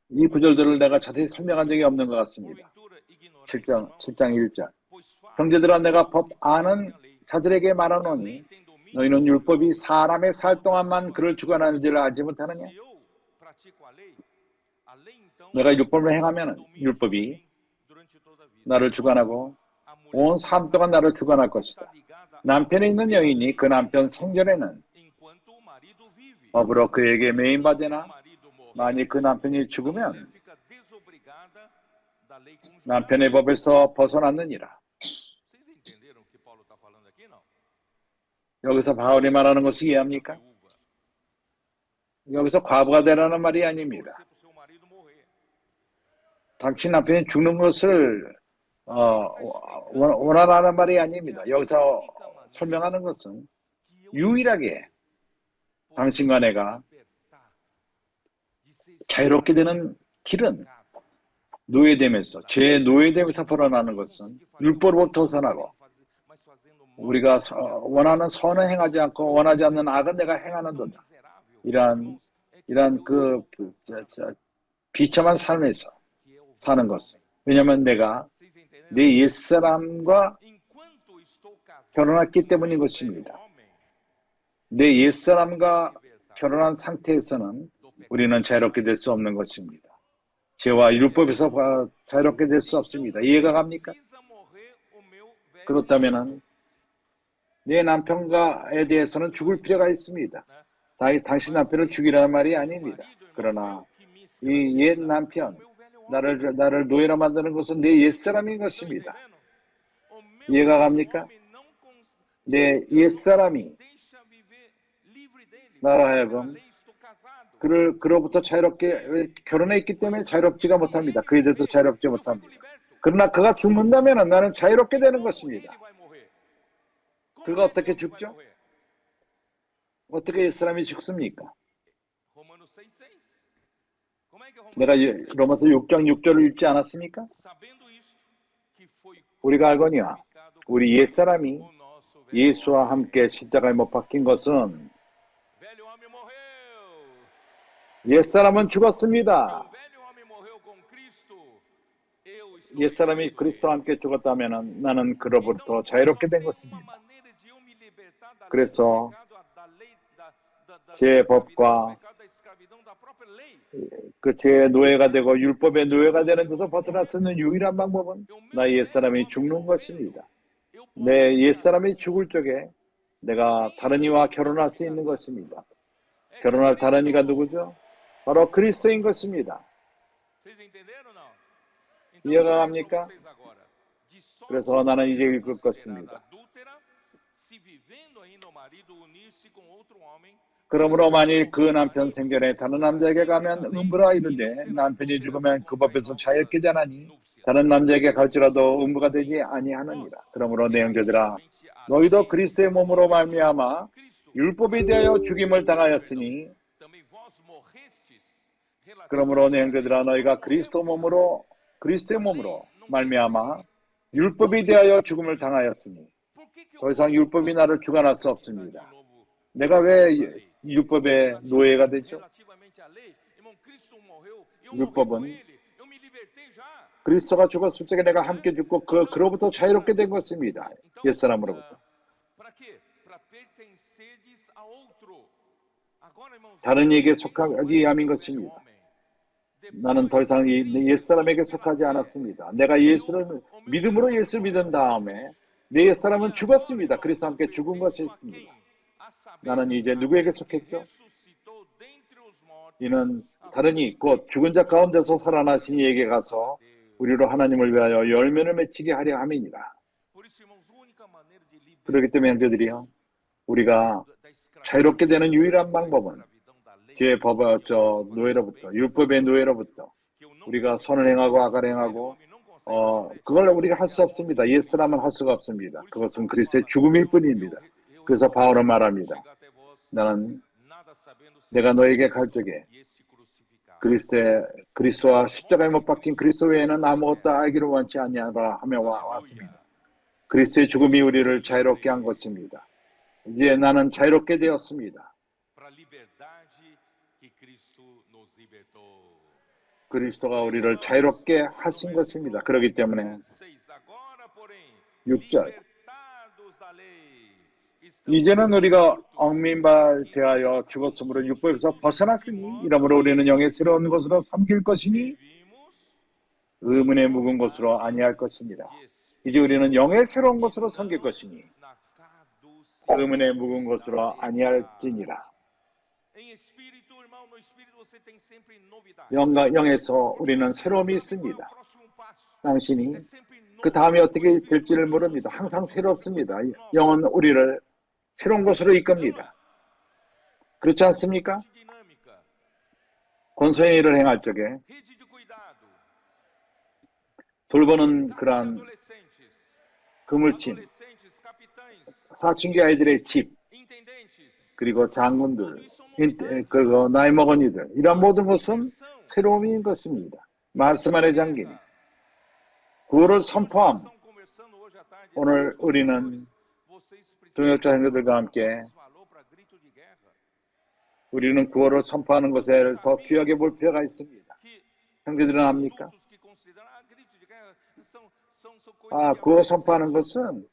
이 구절들을 내가 자세히 설명한 적이 없는 것 같습니다. 7장 1절. 형제들아, 내가 법 아는 자들에게 말하노니 너희는 율법이 사람의 살 동안만 그를 주관하는 줄을 알지 못하느냐? 내가 율법을 행하면 율법이 나를 주관하고 온 삶 동안 나를 주관할 것이다. 남편에 있는 여인이 그 남편 생전에는 법으로 그에게 매인받으나 만일 그 남편이 죽으면 남편의 법에서 벗어났느니라. 여기서 바울이 말하는 것을 이해합니까? 여기서 과부가 되라는 말이 아닙니다. 당신 남편이 죽는 것을 원하라는 말이 아닙니다. 여기서 설명하는 것은 유일하게 당신과 내가 자유롭게 되는 길은 노예됨에서, 죄의 노예됨에서 벌어나는 것은 율법으로부터 벗어나고 우리가 원하는 선은 행하지 않고 원하지 않는 악은 내가 행하는도다. 이러한 그 비참한 삶에서 사는 것은, 왜냐하면 내가 내 옛사람과 결혼했기 때문인 것입니다. 내 옛사람과 결혼한 상태에서는 우리는 자유롭게 될 수 없는 것입니다. 죄와 율법에서 자유롭게 될 수 없습니다. 이해가 갑니까? 그렇다면 내 남편과에 대해서는 죽을 필요가 있습니다. 당신 남편을 죽이라는 말이 아닙니다. 그러나 이 옛 남편, 나를 노예로 만드는 것은 내 옛사람인 것입니다. 이해가 갑니까? 내 옛사람이 나로 하여금 그로부터 자유롭게 결혼해 있기 때문에 자유롭지가 못합니다. 그에 대해서 자유롭지 못합니다. 그러나 그가 죽는다면 나는 자유롭게 되는 것입니다. 그가 어떻게 죽죠? 어떻게 옛사람이 죽습니까? 내가 로마서 6장 6절을 읽지 않았습니까? 우리가 알거니와 우리 옛사람이 예수와 함께 십자가에 못 박힌 것은 옛사람은 죽었습니다. 옛사람이 그리스도와 함께 죽었다면 나는 그로부터 자유롭게 된 것입니다. 그래서 제 법과 그 죄의 노예가 되고 율법의 노예가 되는 데서 벗어날 수 있는 유일한 방법은 나의 옛사람이 죽는 것입니다. 내 옛사람이 죽을 적에 내가 다른 이와 결혼할 수 있는 것입니다. 결혼할 다른 이가 누구죠? 바로 그리스도인 것입니다. 이해가 갑니까? 그래서 나는 이제 읽을 것입니다. 그러므로 만일 그 남편 생전에 다른 남자에게 가면 음부라 이르되 남편이 죽으면 그 법에서 자유롭게 되나니 다른 남자에게 갈지라도 음부가 되지 아니하느니라. 그러므로 내 형제들아, 너희도 그리스도의 몸으로 말미암아 율법에 대하여 죽임을 당하였으니, 그러므로 내 형제들아, 너희가 그리스도의 몸으로 말미암아 율법에 대하여 죽음을 당하였으니 더 이상 율법이 나를 주관할 수 없습니다. 내가 왜 율법의 노예가 되죠? 율법은 그리스도가 죽었을 적에 내가 함께 죽고 그로부터 자유롭게 된 것입니다. 옛사람으로부터. 다른 이에게 속하기 위함인 것입니다. 나는 더 이상 옛사람에게 속하지 않았습니다. 내가 믿음으로 예수를 믿은 다음에 내 옛사람은 죽었습니다. 그리스도와 함께 죽은 것이었습니다. 나는 이제 누구에게 속했죠? 이는 다른 이 곧 죽은 자 가운데서 살아나신 이에게 가서 우리로 하나님을 위하여 열매를 맺히게 하려 함이니라. 그렇기 때문에 형제들이요, 우리가 자유롭게 되는 유일한 방법은 제 법의 노예로부터, 율법의 노예로부터 우리가 선을 행하고 악을 행하고 그걸 우리가 할 수 없습니다. 옛사람은 할 수가 없습니다. 그것은 그리스도의 죽음일 뿐입니다. 그래서 바울은 말합니다. 나는 내가 너에게 갈 적에 그리스도와 십자가에 못 박힌 그리스도 외에는 아무것도 알기를 원치 아니하라 하며 왔습니다. 그리스도의 죽음이 우리를 자유롭게 한 것입니다. 이제 나는 자유롭게 되었습니다. 그리스도가 우리를 자유롭게 하신 것입니다. 그렇기 때문에 6절 이제는 우리가 얽매이되어 죽었으므로 율법에서 벗어났으니 이러므로 우리는 영의 새로운 것으로 섬길 것이니 의문에 묵은 것으로 아니할 것입니다. 이제 우리는 영의 새로운 것으로 섬길 것이니 의문에 묵은 것으로 아니할지니라. 영에서 우리는 새로움이 있습니다. 당신이 그 다음에 어떻게 될지를 모릅니다. 항상 새롭습니다. 영은 우리를 새로운 것으로 이끕니다. 그렇지 않습니까? 권소의 일을 행할 적에 돌보는 그러한 그물침, 사춘기 아이들의 집, 그리고 장군들, 그리고 나이 먹은 이들, 이런 모든 것은 새로움인 것입니다. 말씀 안에 잠김, 구원을 선포함. 오늘 우리는 동역자 형제들과 함께 우리는 구원을 선포하는 것을 더 귀하게 볼 필요가 있습니다. 형제들은 압니까? 구원 선포하는 것은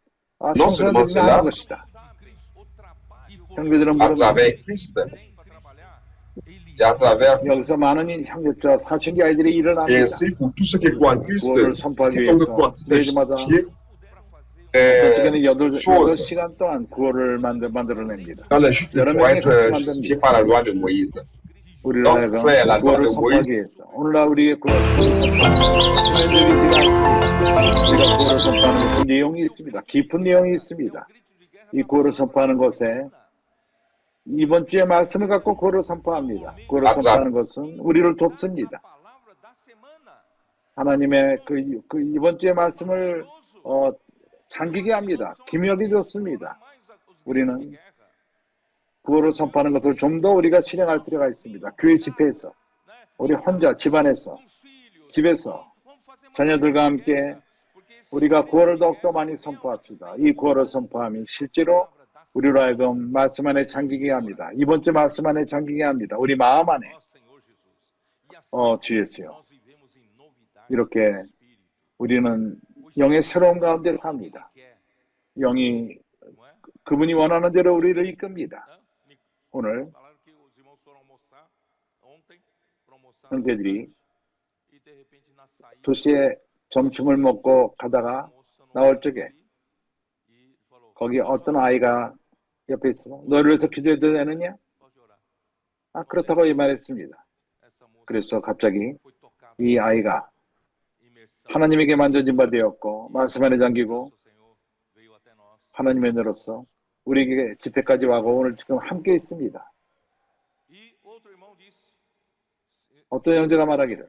청소년들이 하는 것이다. 형제들은 모릅니다. 여기서 많은 형제자 사춘기 아이들이 일어납니다. 구원을 선포하기 위해서 매주마다 어떻게는 8시간 동안 구호를 만들어냅니다. 여러 명이 같이 만듭니다. 우리를 하여금 구호를 선포하기 위해서 오늘날 우리의 구호를 선포하는 우리가 구호를 선포하는 것은 내용이 있습니다. 깊은 내용이 있습니다. 이 구호를 선포하는 것에 이번 주의 말씀을 갖고 구호를 선포합니다. 구호를 선포하는 것은 우리를 돕습니다. 하나님의 그 이번 주의 말씀을 잠기게 합니다. 기묘하게 좋습니다. 우리는 구호를 선포하는 것을 좀 더 우리가 실행할 필요가 있습니다. 교회 집회에서, 우리 혼자 집안에서, 집에서 자녀들과 함께 우리가 구호를 더욱더 많이 선포합시다. 이 구호를 선포함이 실제로 우리로 하여금 말씀 안에 잠기게 합니다. 이번 주 말씀 안에 잠기게 합니다. 우리 마음 안에 주 예수요. 이렇게 우리는 영의 새로운 가운데 삽니다. 영이 그분이 원하는 대로 우리를 이끕니다. 오늘 형제들이 도시에 점심을 먹고 가다가 나올 적에 거기 어떤 아이가 옆에 있어. 너를 위해서 기도해도 되느냐? 그렇다고 이 말했습니다. 그래서 갑자기 이 아이가 하나님에게 만져진 바 되었고 말씀 안에 잠기고 하나님의 은혜로서 우리에게 집회까지 와고 오늘 지금 함께 있습니다. 어떤 형제가 말하기를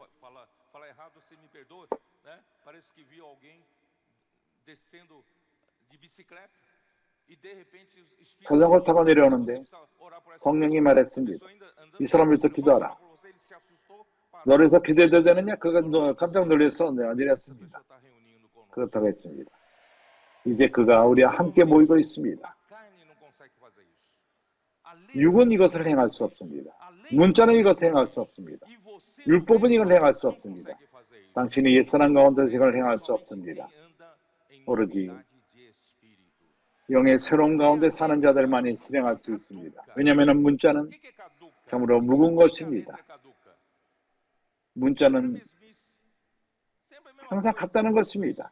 자전거 타고 내려오는데 성령이 말했습니다. 이 사람부터 기도하라. 너를 위해서 기도해도 되느냐? 그가 깜짝 놀라서 내렸습니다. 그렇다고 했습니다. 이제 그가 우리와 함께 모이고 있습니다. 육은 이것을 행할 수 없습니다. 문자는 이것을 행할 수 없습니다. 율법은 이걸 행할 수 없습니다. 당신이 옛사람 가운데서 이걸 행할 수 없습니다. 오로지 영의 새로운 가운데 사는 자들만이 실행할 수 있습니다. 왜냐하면 문자는 참으로 묵은 것입니다. 문자는 항상 같다는 것입니다.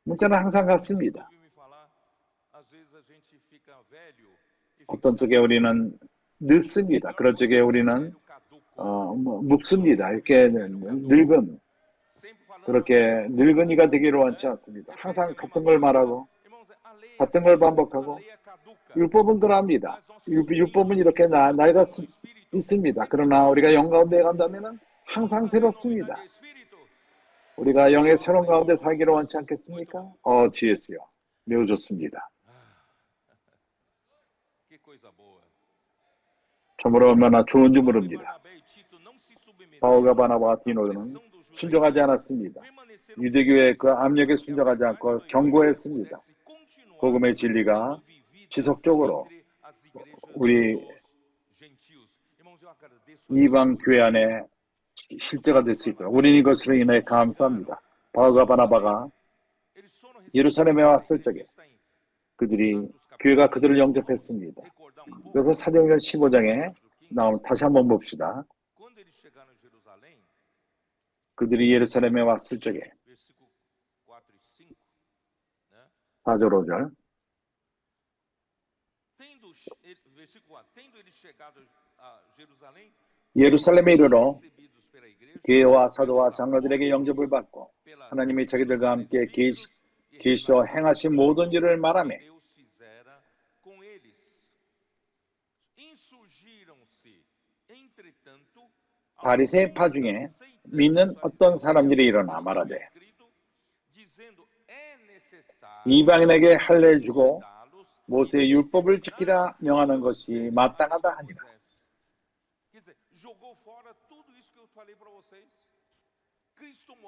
문자는 항상 같습니다. 어떤 쪽에 우리는 늙습니다. 그런 쪽에 우리는 묵습니다. 이렇게 늙은 그렇게 늙은이가 되기를 원치 않습니다. 항상 같은 걸 말하고 같은 걸 반복하고 율법은 그러합니다. 율법은 이렇게 나이가 있습니다. 그러나 우리가 영 가운데 간다면 항상 새롭습니다. 우리가 영의 새로운 가운데 살기를 원치 않겠습니까? 주예수요. 매우 좋습니다. 참으로 얼마나 좋은지 모릅니다. 바울과 바나바와 디도는 순종하지 않았습니다. 유대교의 그 압력에 순종하지 않고 경고했습니다. 복음의 진리가 지속적으로 우리 이방 교회 안에 실제가 될 수 있도록 우리는 이것으로 인해 감사합니다. 바울과 바나바가 예루살렘에 왔을 적에 교회가 그들을 영접했습니다. 그래서 사도행전 15장에 나오면 다시 한번 봅시다. 그들이 예루살렘에 왔을 적에 4절 5절 예루살렘에 이르러 교회와 사도와 장로들에게 영접을 받고 하나님이 자기들과 함께 계시어 행하신 모든 일을 말하며 바리새파 중에 믿는 어떤 사람들이 일어나 말하되 이방인에게 할례를 주고 모세의 율법을 지키라 명하는 것이 마땅하다 하니라.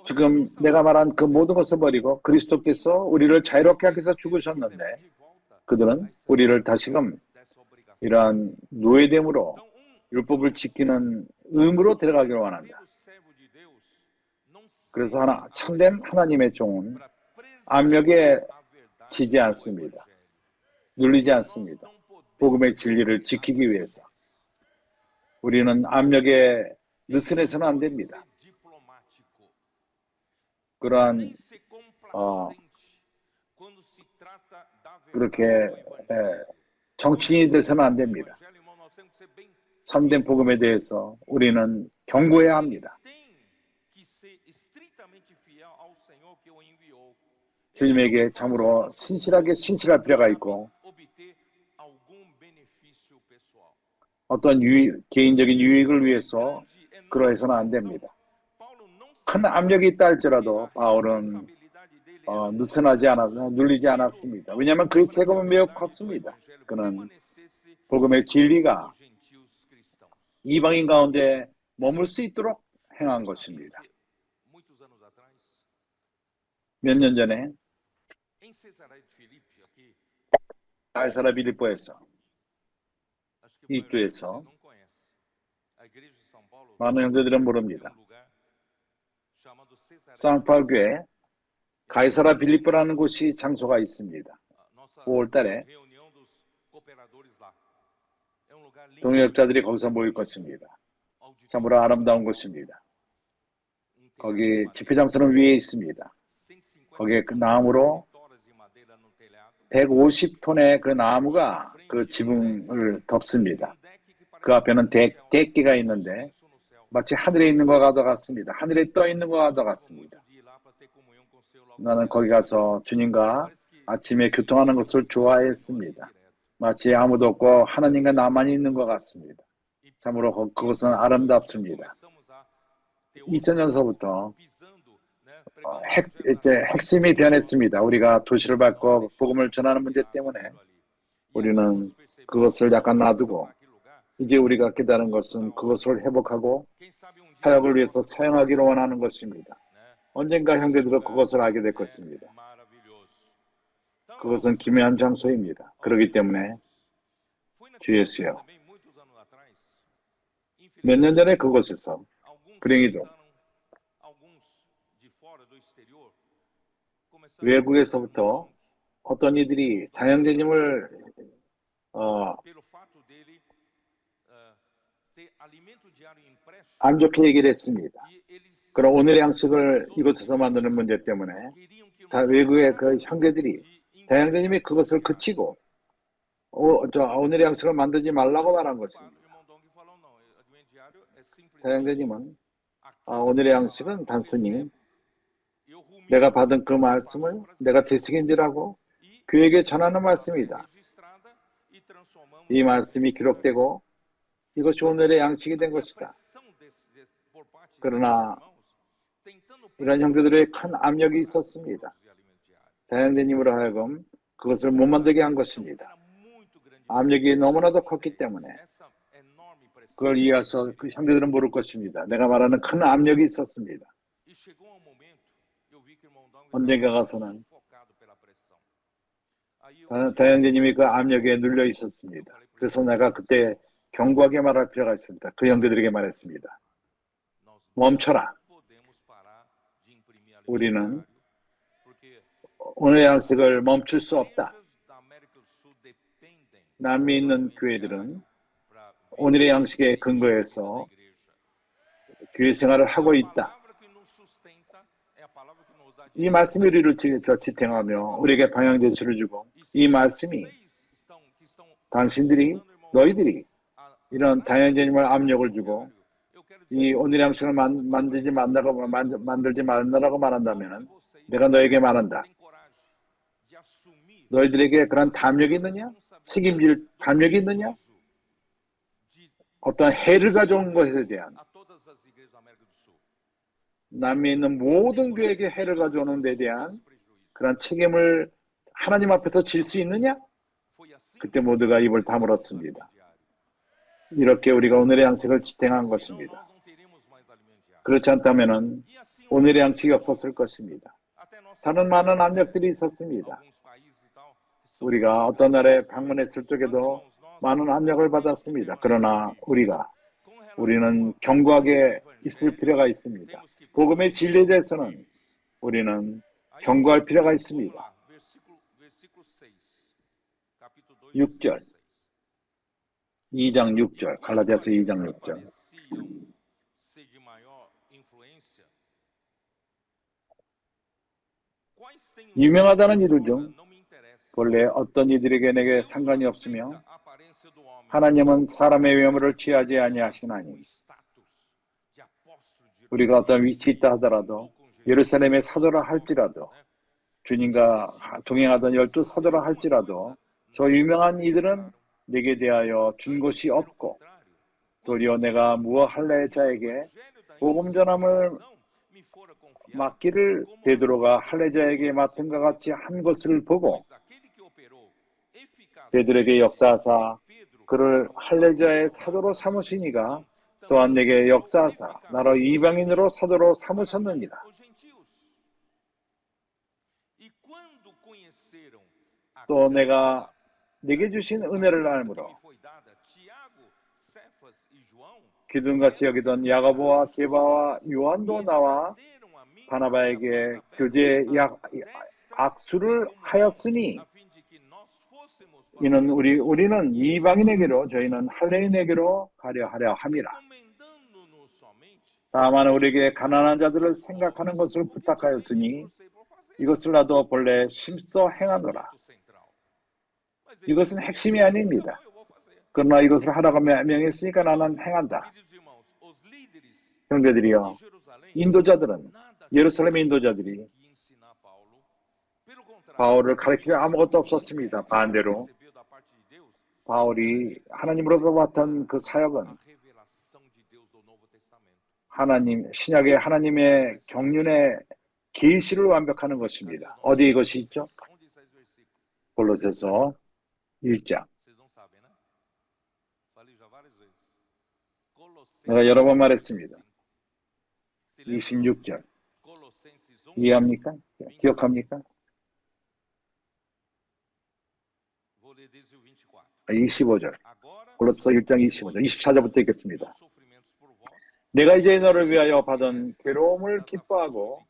지금 내가 말한 그 모든 것을 버리고 그리스도께서 우리를 자유롭게 하기 위해서 죽으셨는데 그들은 우리를 다시금 이러한 노예됨으로 율법을 지키는 의무로 데려가기를 원한다. 그래서 참된 하나님의 종은 압력에 지지 않습니다. 눌리지 않습니다. 복음의 진리를 지키기 위해서 우리는 압력에 느슨해서는 안 됩니다. 그러한 그렇게 정치인이 돼서는 안 됩니다. 참된 복음에 대해서 우리는 경고해야 합니다. 주님에게 참으로 신실할 필요가 있고 어떤 개인적인 유익을 위해서 그러해서는 안 됩니다. 큰 압력이 있다 할지라도 바울은 눌리지 않았습니다. 왜냐하면 그의 세금은 매우 컸습니다. 그는 복음의 진리가 이방인 가운데 머물 수 있도록 행한 것입니다. 몇 년 전에 가이사랴 빌립보에서 이교에서 많은 형제들은 모릅니다. 상파울교에 가이사랴 빌립보라는 곳이 장소가 있습니다. 5월달에 동역자들이 거기서 모일 것입니다. 참으로 아름다운 곳입니다. 거기 집회 장소는 위에 있습니다. 거기에 그 나무로 150톤의 그 나무가 그 지붕을 덮습니다. 그 앞에는 대기가 있는데 마치 하늘에 있는 것과 같습니다. 하늘에 떠 있는 것과 같습니다. 나는 거기 가서 주님과 아침에 교통하는 것을 좋아했습니다. 마치 아무도 없고 하나님과 나만 있는 것 같습니다. 참으로 그것은 아름답습니다. 2000년서부터 핵심이 변했습니다. 우리가 도시를 밟고 복음을 전하는 문제 때문에 우리는 그것을 약간 놔두고 이제 우리가 깨달은 것은 그것을 회복하고 사역을 위해서 사용하기를 원하는 것입니다. 언젠가 형제들은 그것을 알게 될 것입니다. 그것은 기묘한 장소입니다. 그렇기 때문에 주 예수여, 몇 년 전에 그곳에서 불행히도 외국에서부터 어떤 이들이 다영제님을 안 좋게 얘기를 했습니다. 그럼 오늘의 양식을 이곳에서 만드는 문제 때문에 다 외국의 그 형제들이 다영제님이 그것을 그치고 오늘의 양식을 만들지 말라고 말한 것입니다. 다영제님은 오늘의 양식은 단순히 내가 받은 그 말씀을 내가 되새긴지라고 교회에게 전하는 말씀이다. 이 말씀이 기록되고 이것이 오늘의 양식이 된 것이다. 그러나 이런 형제들의 큰 압력이 있었습니다. 다현대님으로 하여금 그것을 못 만들게 한 것입니다. 압력이 너무나도 컸기 때문에 그걸 이해해서 그 형제들은 모를 것입니다. 내가 말하는 큰 압력이 있었습니다. 언젠가 가서는 다현대님이 그 압력에 눌려 있었습니다. 그래서 내가 그때 견고하게 말할 필요가 있습니다. 그 형제들에게 말했습니다. 멈춰라. 우리는 오늘의 양식을 멈출 수 없다. 남미에 있는 교회들은 오늘의 양식에 근거해서 교회 생활을 하고 있다. 이 말씀이 우리를 지탱하며 우리에게 방향 제시를 주고 이 말씀이 당신들이 너희들이 이런 다현제님을 압력을 주고 이 오늘의 양식을 만들지 말라고 말한다면 내가 너에게 말한다. 너희들에게 그런 담력이 있느냐? 책임질 담력이 있느냐? 어떤 해를 가져온 것에 대한 남미에 있는 모든 교회에게 해를 가져오는 데 대한 그런 책임을 하나님 앞에서 질 수 있느냐? 그때 모두가 입을 다물었습니다. 이렇게 우리가 오늘의 양식을 지탱한 것입니다. 그렇지 않다면 오늘의 양식이 없었을 것입니다. 다른 많은 압력들이 있었습니다. 우리가 어떤 나라에 방문했을 적에도 많은 압력을 받았습니다. 그러나 우리는 견고하게 있을 필요가 있습니다. 복음의 진리에 대해서는 우리는 견고할 필요가 있습니다. 6절 2장 6절 갈라디아서 2장 6절 유명하다는 이들 중 본래 어떤 이들에게 내게 상관이 없으며 하나님은 사람의 외모를 취하지 아니하시나니 우리가 어떤 위치에 있다 하더라도 예루살렘의 사도라 할지라도 주님과 동행하던 12 사도라 할지라도 저 유명한 이들은 내게 대하여 준 것이 없고 도리어 내가 무엇할래 자에게 복음 전함을 맡기를 베드로가 할례자에게 맡은 것 같이 한 것을 보고 베드로에게 역사하사 그를 할례자의 사도로 삼으시니가 또한 내게 역사하사 나로 이방인으로 사도로 삼으셨느니라. 또 내가 내게 주신 은혜를 알므로 기둥같이 여기던 야고보와 게바와 요한도 나와 바나바에게 교제 악수를 하였으니 이는 우리는 이방인에게로 저희는 할례인에게로 가려 하려 함이라. 다만 우리에게 가난한 자들을 생각하는 것을 부탁하였으니 이것을 나도 본래 심써 행하노라. 이것은 핵심이 아닙니다. 그러나 이것을 하라고 명했으니까 나는 행한다. 형제들이여, 인도자들은 예루살렘의 인도자들이 바울을 가르칠 아무것도 없었습니다. 반대로 바울이 하나님으로부터 받은 그 사역은 신약의 하나님의 경륜의 계시를 완벽하는 것입니다. 어디에 이것이 있죠? 골로새서 1장. 내가 여러 번 말했습니다. 26절. 이해합니까? 기억합니까? 25절. 골로새 1장 25절. 24절부터 읽겠습니다. 내가 이제 너를 위하여 받은 괴로움을 기뻐하고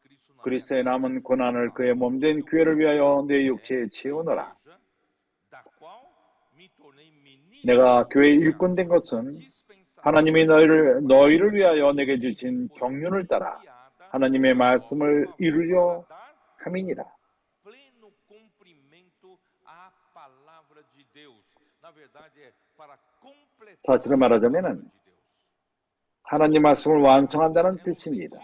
그리스도의 남은 고난을 그의 몸된 교회를 위하여 내 육체에 채우노라. 내가 교회의 일꾼 된 것은 하나님이 너희를 위하여 내게 주신 경륜을 따라 하나님의 말씀을 이루려 함이니라. 사실을 말하자면 하나님 말씀을 완성한다는 뜻입니다.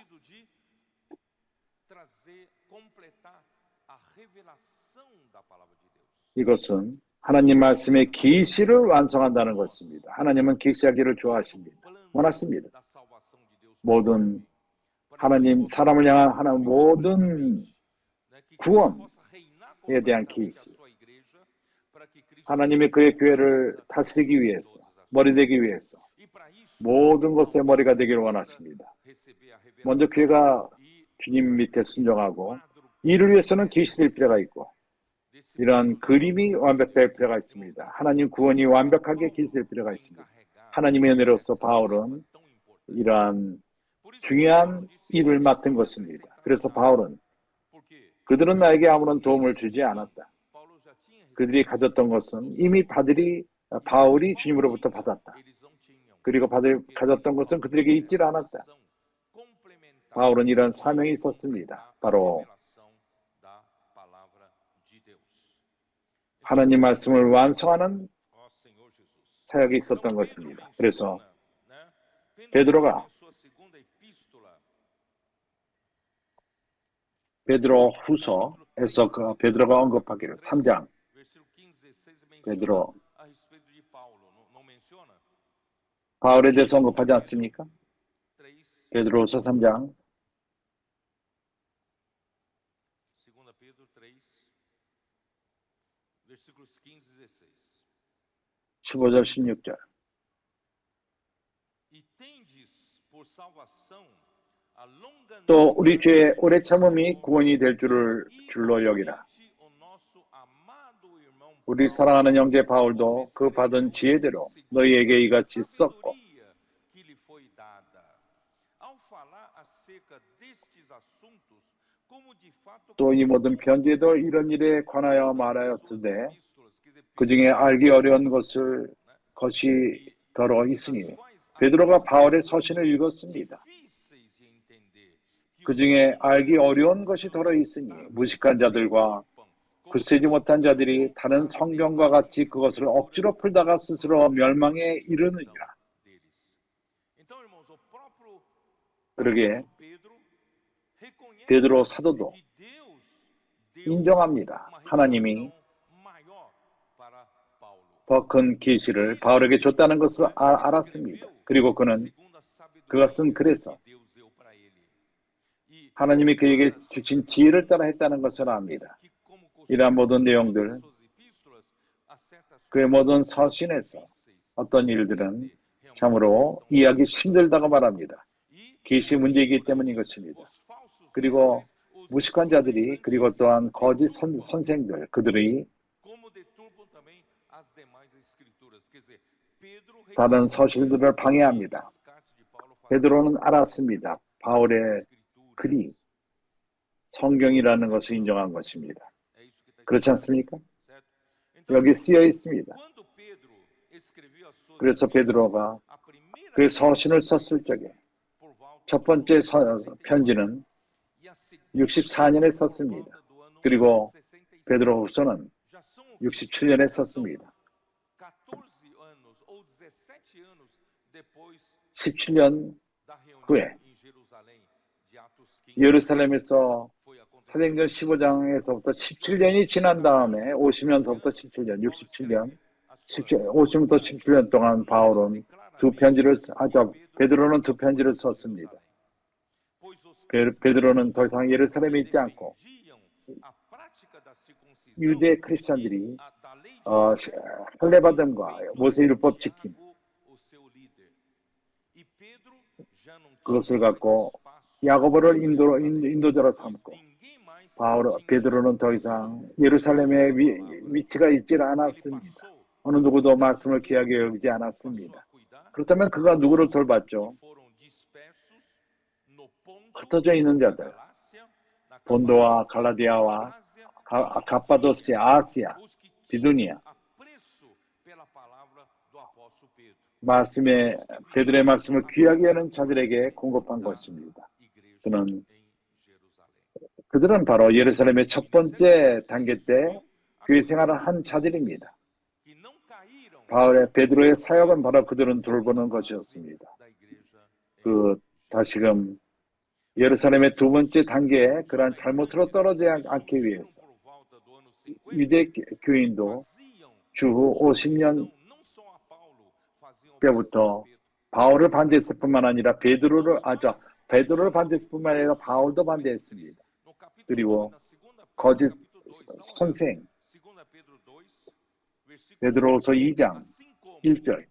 이것은 하나님 말씀의 계시를 완성한다는 것입니다. 하나님은 계시하기를 좋아하십니다. 원하십니다. 모든 하나님, 사람을 향한 하나님 모든 구원에 대한 계시, 하나님이 그의 교회를 다스리기 위해서, 머리 되기 위해서 모든 것의 머리가 되기를 원하십니다. 먼저 교회가 주님 밑에 순종하고, 이를 위해서는 계시될 필요가 있고, 이러한 그림이 완벽될 필요가 있습니다. 하나님 구원이 완벽하게 계시될 필요가 있습니다. 하나님의 은혜로서 바울은 이러한 중요한 일을 맡은 것입니다. 그래서 바울은 그들은 나에게 아무런 도움을 주지 않았다. 그들이 가졌던 것은 이미 바울이 주님으로부터 받았다. 그리고 가졌던 것은 그들에게 있질 않았다. 바울은 이런 사명이 있었습니다. 바로 하나님 말씀을 완성하는 사역이 있었던 것입니다. 그래서 베드로가 베드로 후서에서 베드로가 언급하기를 3장 베드로 바울에 대해서 언급하지 않습니까? 베드로후서 3장 15절 16절 또 우리 죄의 오래 참음이 구원이 될 줄로 여기라. 우리 사랑하는 형제 바울도 그 받은 지혜대로 너희에게 이같이 썼고 또 이 모든 편지에도 이런 일에 관하여 말하였으되 그 중에 알기 어려운 것이 더러 있으니 베드로가 바울의 서신을 읽었습니다. 그 중에 알기 어려운 것이 더러 있으니 무식한 자들과 굳세지 못한 자들이 다른 성경과 같이 그것을 억지로 풀다가 스스로 멸망에 이르느니라. 그러기에 베드로 사도도 인정합니다. 하나님이 더 큰 계시를 바울에게 줬다는 것을 알았습니다. 그리고 그것은 그래서 하나님이 그에게 주신 지혜를 따라 했다는 것을 압니다. 이러한 모든 내용들, 그의 모든 서신에서 어떤 일들은 참으로 이해하기 힘들다고 말합니다. 계시 문제이기 때문인 것입니다. 그리고 무식한 자들이, 그리고 또한 거짓 선생들, 그들이 다른 서신들을 방해합니다. 베드로는 알았습니다. 바울의 글이 성경이라는 것을 인정한 것입니다. 그렇지 않습니까? 여기 쓰여 있습니다. 그래서 베드로가 그 서신을 썼을 적에 첫 번째 편지는 64년에 썼습니다. 그리고 베드로후서는 67년에 썼습니다. 17년 후에 예루살렘에서 사도행전 15장에서부터 17년이 지난 다음에 50년서부터 17년, 67년, 50부터 17년 동안 바울은 베드로는 두 편지를 썼습니다. 베드로는 더 이상 예루살렘에 있지 않고 유대 크리스찬들이 할례받음과 모세율법 지킴 그것을 갖고 야고보를 인도자로 삼고 베드로는 더 이상 예루살렘에 위치가 있질 않았습니다. 어느 누구도 말씀을 귀하게 여기지 않았습니다. 그렇다면 그가 누구를 돌봤죠? 흩어져 있는 자들, 본도와 갈라디아와 갑바도시아, 아시아, 비두니아, 베드로의 말씀을 귀하게 하는 자들에게 공급한 것입니다. 그들은 바로 예루살렘의 첫 번째 단계 때 교회 생활을 한 자들입니다. 베드로의 사역은 바로 그들은 돌보는 것이었습니다. 다시금 예루살렘의 두 번째 단계에 그러한 잘못으로 떨어지지 않기 위해서 유대 교인도 주후 50년 때부터 바울을 반대했을 뿐만 아니라 베드로를 반대했을 뿐만 아니라 바울도 반대했습니다. 그리고 거짓 선생, 베드로후서 2장 1절.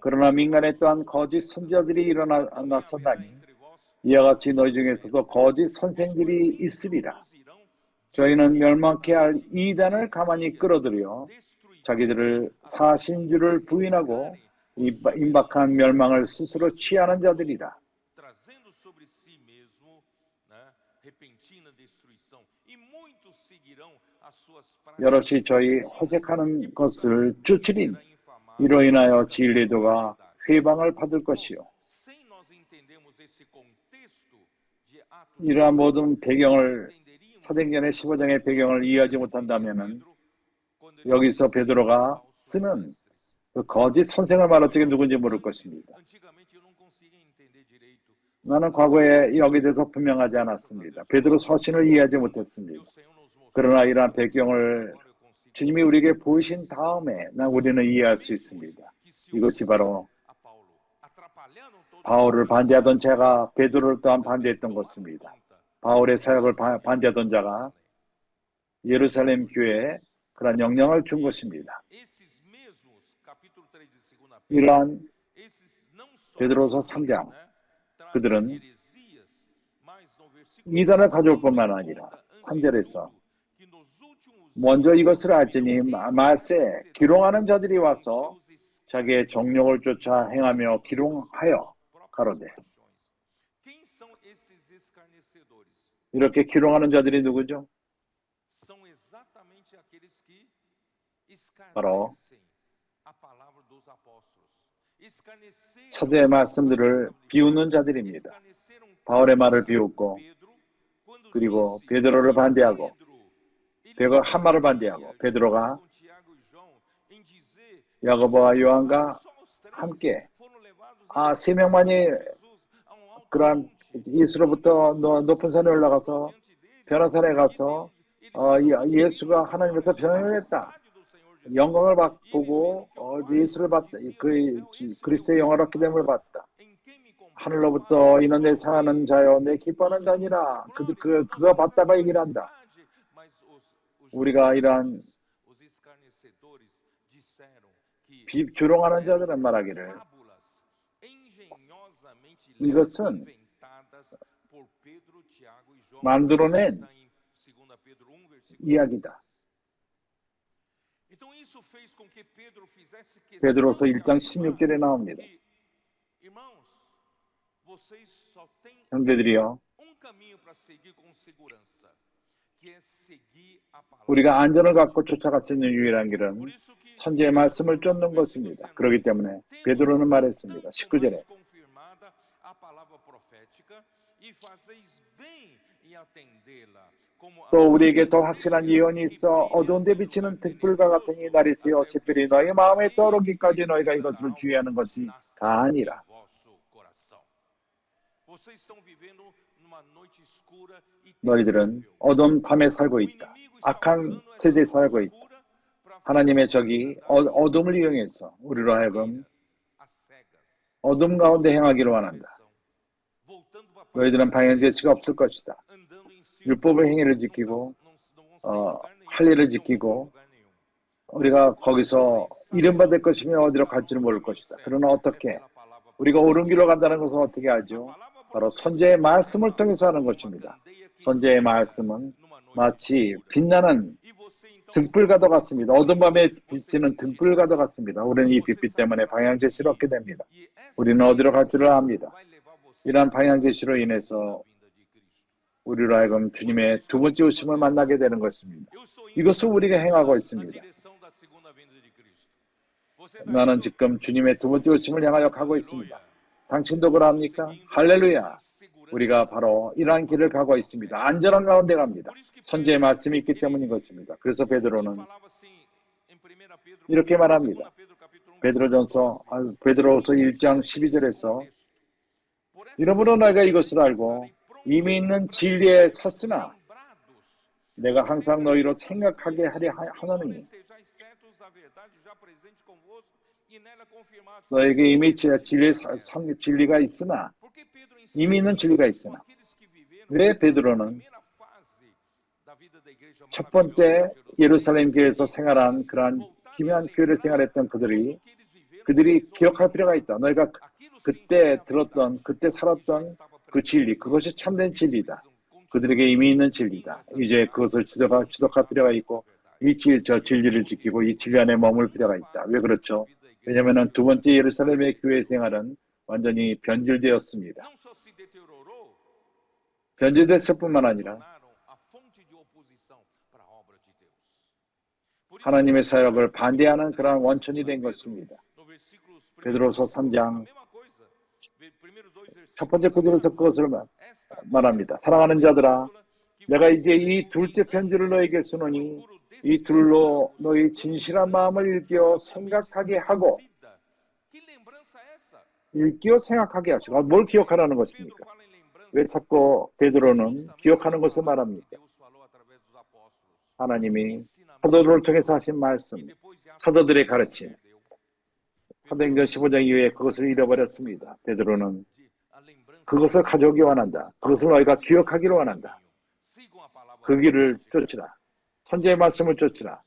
그러나 민간에 또한 거짓 선지자들이 일어났었나니 이와 같이 너희 중에서도 거짓 선생들이 있으리라. 저희는 멸망케 할 이단을 가만히 끌어들여 자기들을 사신 줄을 부인하고 임박한 멸망을 스스로 취하는 자들이라. 여럿이 저희 허색하는 것을 쫓으린 이로 인하여 진리도가 회방을 받을 것이요. 이러한 모든 배경을 사도행전의 15장의 배경을 이해하지 못한다면 여기서 베드로가 쓰는 그 거짓 선생을 말할 적에 누군지 모를 것입니다. 나는 과거에 여기에 대해서 분명하지 않았습니다. 베드로 서신을 이해하지 못했습니다. 그러나 이러한 배경을 주님이 우리에게 보이신 다음에 우리는 이해할 수 있습니다. 이것이 바로 바울을 반대하던 자가 베드로를 또한 반대했던 것입니다. 바울의 사역을 반대하던 자가 예루살렘 교회에 그런 영향을 준 것입니다. 이러한 베드로서 3장 그들은 이단을 가져올 뿐만 아니라 3절에서 먼저 이것을 알지니 말세 기롱하는 자들이 와서 자기의 정욕을 쫓아 행하며 기롱하여 가로되. 이렇게 기롱하는 자들이 누구죠? 바로 사도의 말씀들을 비웃는 자들입니다. 바울의 말을 비웃고 그리고 베드로를 반대하고 한 말을 반대하고 베드로가 야고보와 요한과 함께 세 명만이 그러한 예수로부터 높은 산에 올라가서 변화산에 가서 예수가 하나님에서 변화했다. 영광을 보고 예수를 봤다. 그리스도의 영화롭게 됨을 봤다. 하늘로부터 이는 내 사랑하는 자여 내 기뻐하는 자니라. 그가 봤다가 얘기를 한다. 우리가 이러한 조롱하는 자들은 말하기를 이것은 만들어낸 이야기다. 베드로서 1장 16절에 나옵니다. 형제들이여 우리가 안전을 갖고 쫓아갈 수 있는 유일한 길은 선지의 말씀을 쫓는 것입니다. 그렇기 때문에 베드로는 말했습니다. 19절에 또 우리에게 더 확실한 예언이 있어 어두운 데 비치는 등불과 같으니 날이 새어 새별이 너희 마음에 떠오르기까지 너희가 이것을 주의하는 것이 가아니라. 너희들은 어두운 밤에 살고 있다. 악한 세대에 살고 있다. 하나님의 적이 어둠을 이용해서 우리로 하여금 어둠 가운데 행하기를 원한다. 너희들은 방향제시가 없을 것이다. 율법의 행위를 지키고 할 일을 지키고 우리가 거기서 이름받을 것이며 어디로 갈지를 모를 것이다. 그러나 어떻게 우리가 옳은 길로 간다는 것은 어떻게 알죠? 바로 선지의 말씀을 통해서 하는 것입니다. 선지의 말씀은 마치 빛나는 등불과도 같습니다. 어두운 밤에 비치는 등불과도 같습니다. 우리는 이 빛 때문에 방향제시를 얻게 됩니다. 우리는 어디로 갈지를 압니다. 이러한 방향제시로 인해서 우리로 하여금 주님의 두 번째 오심을 만나게 되는 것입니다. 이것을 우리가 행하고 있습니다. 나는 지금 주님의 두 번째 오심을 향하여 가고 있습니다. 당신도 그러합니까? 할렐루야! 우리가 바로 이러한 길을 가고 있습니다. 안전한 가운데 갑니다. 선지의 말씀이 있기 때문인 것입니다. 그래서 베드로는 이렇게 말합니다. 베드로후서 1장 12절에서 이러므로 내가 이것을 알고 이미 있는 진리에 섰으나 내가 항상 너희로 생각하게 하려 하노니 너에게 이미 진리가 있으나, 이미 있는 진리가 있으나, 왜 베드로는 첫 번째 예루살렘 교회에서 생활한 그러한 기묘한 교회를 생활했던 그들이 기억할 필요가 있다. 너희가 그때 들었던, 그때 살았던 그 진리, 그것이 참된 진리다. 그들에게 이미 있는 진리다. 이제 그것을 지독할 필요가 있고, 저 진리를 지키고 이 진리 안에 머물 필요가 있다. 왜 그렇죠? 왜냐하면 두 번째 예루살렘의 교회 생활은 완전히 변질되었습니다. 변질됐을 뿐만 아니라 하나님의 사역을 반대하는 그러한 원천이 된 것입니다. 베드로서 3장 첫 번째 구절에서 그것을 말합니다. 사랑하는 자들아, 내가 이제 이 둘째 편지를 너에게 쓰노니 이 둘로 너희 진실한 마음을 일깨워 생각하게 하고, 하시고, 뭘 기억하라는 것입니까? 왜 자꾸 베드로는 기억하는 것을 말합니까? 하나님이 사도들을 통해서 하신 말씀, 사도들의 가르침, 사도행전 15장 이후에 그것을 잃어버렸습니다. 베드로는 그것을 가져오기 원한다. 그것을 너희가 기억하기를 원한다. 그 길을 쫓으라. 선지의 말씀을 쫓으라.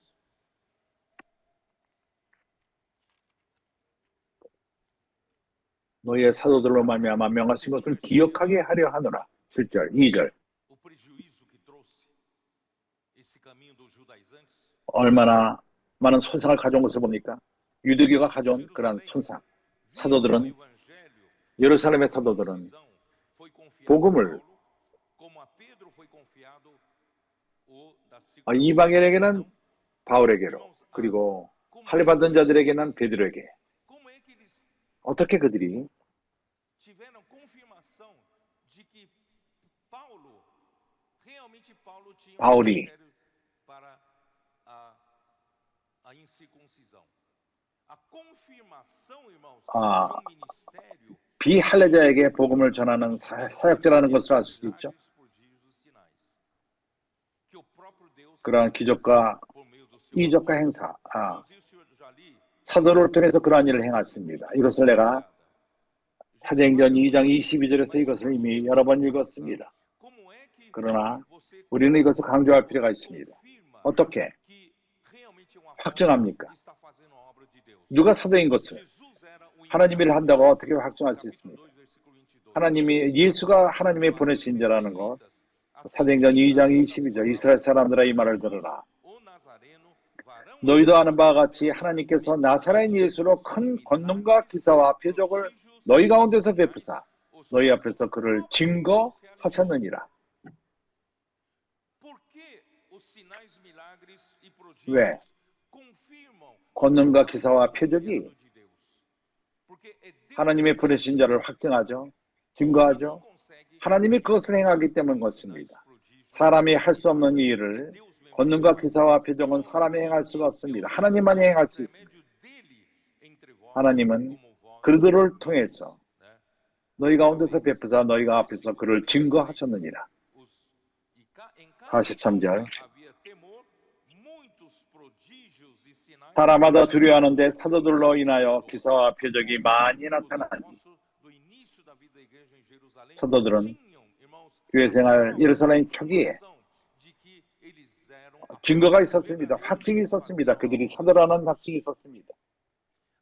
너희의 사도들로 말미암아 명하신 것을 기억하게 하려 하노라. 7절, 2절. 얼마나 많은 손상을 가져온 것을 봅니까? 유대교가 가져온 그런 손상. 예루살렘의 사도들은 복음을 이방인에게는 바울에게로, 그리고 할례받은 자들에게는 베드로에게, 어떻게 그들이 바울이 비할례자에게 복음을 전하는 사역자라는 것을 알 수 있죠. 그러한 기적과 이적과 행사, 사도를 통해서 그러한 일을 행했습니다. 이것을 내가 사도행전 2장 22절에서 이것을 이미 여러 번 읽었습니다. 그러나 우리는 이것을 강조할 필요가 있습니다. 어떻게 확증합니까? 누가 사도인 것을 하나님이 일을 한다고 어떻게 확증할 수 있습니까? 예수가 하나님의 보내신 자라는 것, 사도행전 2장 22절, 이스라엘 사람들아 이 말을 들으라. 너희도 아는 바와 같이 하나님께서 나사렛 예수로 큰 권능과 기사와 표적을 너희 가운데서 베푸사 너희 앞에서 그를 증거하셨느니라. 왜? 권능과 기사와 표적이 하나님의 보내신 자를 확증하죠. 증거하죠. 하나님이 그것을 행하기 때문인 것입니다. 사람이 할 수 없는 일을 권능과 기사와 표적은 사람이 행할 수가 없습니다. 하나님만이 행할 수 있습니다. 하나님은 그들을 통해서 너희 가운데서 베푸사 너희가 앞에서 그를 증거하셨느니라. 43절. 사람마다 두려워하는데 사도들로 인하여 기사와 표적이 많이 나타나니, 사도들은 교회 생활 예루살렘 초기에 증거가 있었습니다. 확증이 있었습니다. 그들이 사도라는 확증이 있었습니다.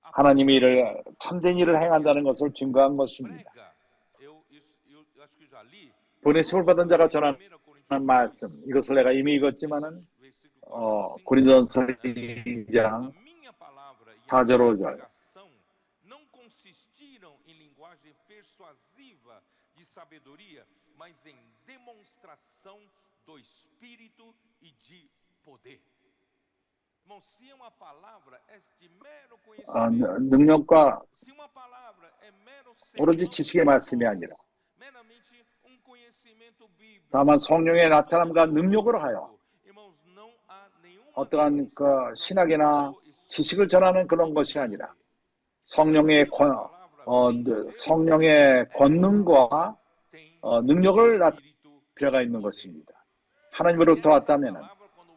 하나님이 참된 일을 행한다는 것을 증거한 것입니다. 보내심을 받은 자가 전하는 말씀, 이것을 내가 이미 읽었지만은 고린도전서 2장 4절 5절. 능력과 오로지 지식의 말씀이 아니라 다만 성령의 나타남과 능력으로 하여 어떠한 신학이나 지식을 전하는 그런 것이 아니라 성령의 권능과 능력을 필요가 있는 것입니다. 하나님으로부터 왔다면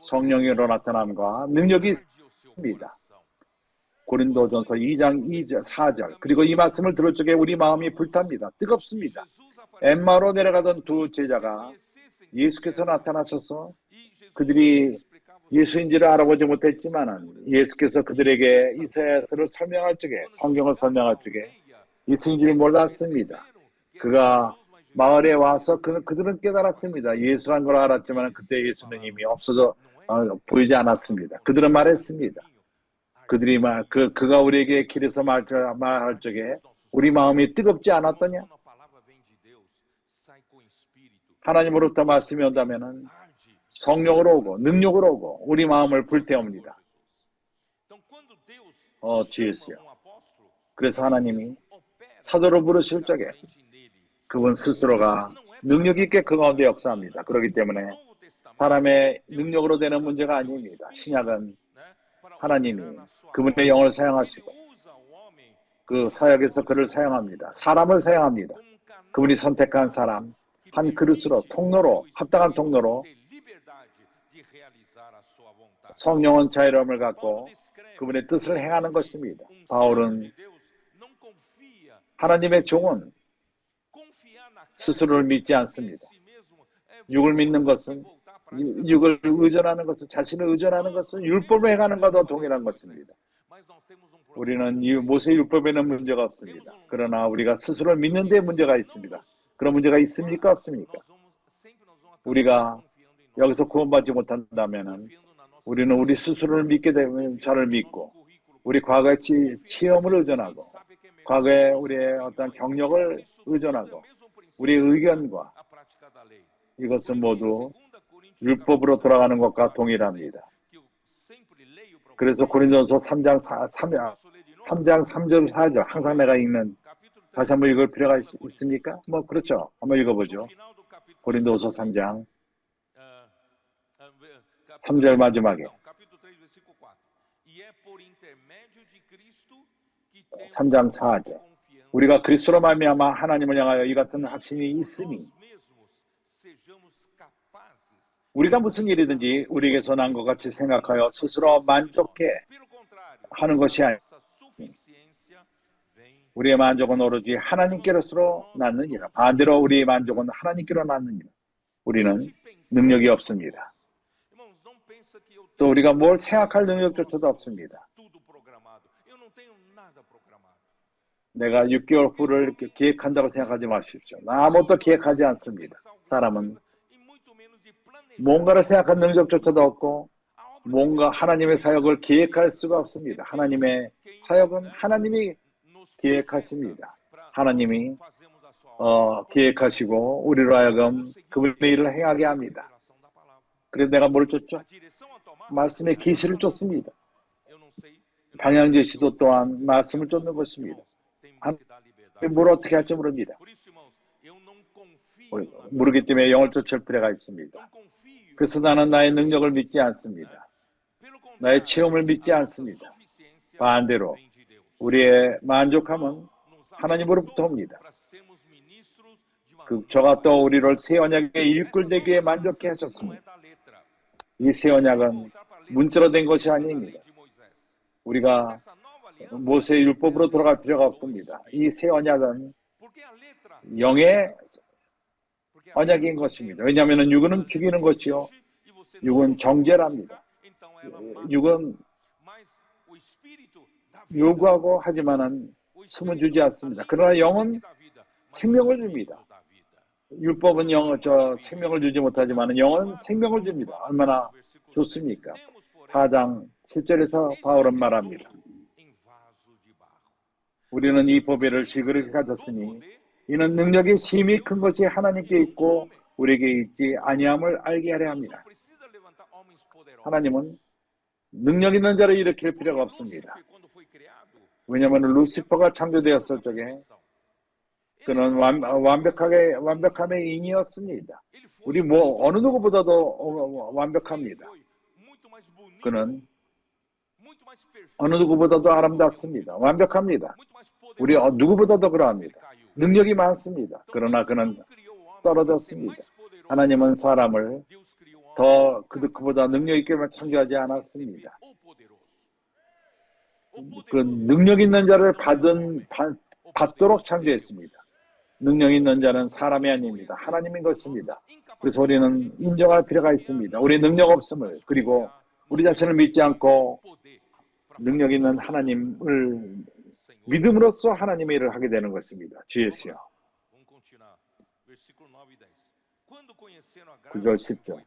성령으로 나타남과 능력이 있습니다. 고린도전서 2장 2절 4절 그리고 이 말씀을 들을 적에 우리 마음이 불탑니다. 뜨겁습니다. 엠마로 내려가던 두 제자가 예수께서 나타나셔서 그들이 예수인지를 알아보지 못했지만 예수께서 그들에게 이사야서를 설명할 적에 성경을 설명할 적에 예수인지를 몰랐습니다. 그가 마을에 와서 그들은 깨달았습니다. 예수란 걸 알았지만 그때 예수는 이미 없어져 보이지 않았습니다. 그들은 말했습니다. 그들이 그가 우리에게 길에서 말할 적에 우리 마음이 뜨겁지 않았더냐? 하나님으로부터 말씀이 온다면 성령으로 오고 능력으로 오고 우리 마음을 불태웁니다. 주였어요. 그래서 하나님이 사도를 부르실 적에 그분 스스로가 능력 있게 그 가운데 역사합니다. 그렇기 때문에 사람의 능력으로 되는 문제가 아닙니다. 신약은 하나님이 그분의 영을 사용하시고 그 사역에서 그를 사용합니다. 사람을 사용합니다. 그분이 선택한 사람, 한 그릇으로 통로로 합당한 통로로 성령은 자유로움을 갖고 그분의 뜻을 행하는 것입니다. 바울은 하나님의 종은 스스로를 믿지 않습니다. 육을 믿는 것은 육을 의존하는 것은 자신을 의존하는 것은 율법을 행하는 것과 동일한 것입니다. 우리는 이 모세 율법에는 문제가 없습니다. 그러나 우리가 스스로를 믿는 데 문제가 있습니다. 그런 문제가 있습니까? 없습니까? 우리가 여기서 구원받지 못한다면 우리는 우리 스스로를 믿게 되면 저를 믿고 우리 과거의 체험을 의존하고 과거의 우리의 어떤 경력을 의존하고 우리의 의견과 이것은 모두 율법으로 돌아가는 것과 동일합니다. 그래서 고린도전서 3장 3절 4절 항상 내가 읽는 다시 한번 읽을 필요가 있습니까? 그렇죠. 한번 읽어보죠. 고린도전서 3장 3절 마지막에 3장 4절 우리가 그리스도로 말미암아 하나님을 향하여 이 같은 확신이 있으니 우리가 무슨 일이든지 우리에게서 난 것 같이 생각하여 스스로 만족해 하는 것이 아니라 우리의 만족은 오로지 하나님께로서 낳느니라. 반대로 우리의 만족은 하나님께로 낳느니라. 우리는 능력이 없습니다. 또 우리가 뭘 생각할 능력조차도 없습니다. 내가 6개월 후를 계획한다고 생각하지 마십시오. 아무것도 계획하지 않습니다. 사람은 뭔가를 생각할 능력조차도 없고 뭔가 하나님의 사역을 계획할 수가 없습니다. 하나님의 사역은 하나님이 계획하십니다. 하나님이 계획하시고 우리로 하여금 그분의 일을 행하게 합니다. 그래서 내가 뭘 줬죠? 말씀의 계시를 줬습니다. 방향 제시도 또한 말씀을 쫓는 것입니다. 뭘 어떻게 할지 모릅니다. 모르기 때문에 영을 쫓을 필요가 있습니다. 그래서 나는 나의 능력을 믿지 않습니다. 나의 체험을 믿지 않습니다. 반대로 우리의 만족함은 하나님으로부터 옵니다. 저가 또 우리를 새 언약의 일꾼되기에 만족해 하셨습니다. 이 새 언약은 문자로 된 것이 아닙니다. 우리가 모세의 율법으로 돌아갈 필요가 없습니다. 이 새 언약은 영의 언약인 것입니다. 왜냐하면 육은 죽이는 것이요 육은 정죄랍니다. 육은 요구하고 하지만은 숨은 주지 않습니다. 그러나 영은 생명을 줍니다. 율법은 생명을 주지 못하지만 영은 생명을 줍니다. 얼마나 좋습니까? 4장 7절에서 바울은 말합니다. 우리는 이 보배를 질그릇에 가졌으니 이는 능력이 심히 큰 것이 하나님께 있고 우리에게 있지 아니함을 알게 하려 합니다. 하나님은 능력 있는 자를 일으킬 필요가 없습니다. 왜냐하면 루시퍼가 창조되었을 적에 그는 완벽함의 인이었습니다. 우리 어느 누구보다도 완벽합니다. 그는 어느 누구보다도 아름답습니다. 완벽합니다. 우리 누구보다도 그러합니다. 능력이 많습니다. 그러나 그는 떨어졌습니다. 하나님은 사람을 더 그보다 능력 있게 창조하지 않았습니다. 그 능력 있는 자를 받도록 창조했습니다. 능력 있는 자는 사람이 아닙니다. 하나님인 것입니다. 그래서 우리는 인정할 필요가 있습니다. 우리의 능력 없음을, 그리고 우리 자신을 믿지 않고 능력 있는 하나님을 믿음으로써 하나님의 일을 하게 되는 것입니다. 주 예수여. 9절 10절.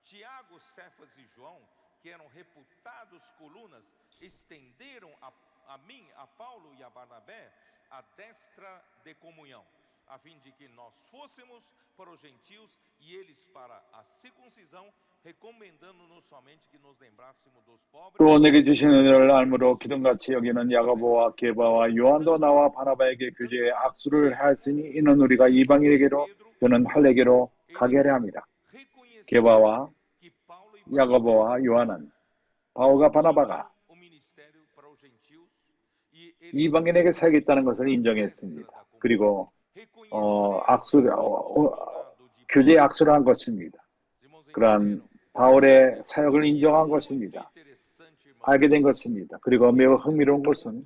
Tiago, Cefas e João, que eram reputados colunas, estenderam a mim, a Paulo e a Barnabé, a destra de comunhão, a fim de que nós fôssemos para os gentios e eles para a circuncisão, recomendando-nos somente que nos lembrássemos dos pobres. 또 내게 주신 은혜를 알므로 기둥같이 여기는 야고보와 게바와 요한도 나와 바나바에게 교제에 악수를 하였으니 이는 우리가 이방인에게로 또는 할례게로 가게 하려 함이라. 게바와 야고보와 요한은 바울과 바나바가 이방인에게 사역했다는 것을 인정했습니다. 그리고 교제에 악수를 한 것입니다. 그러한 바울의 사역을 인정한 것입니다. 알게 된 것입니다. 그리고 매우 흥미로운 것은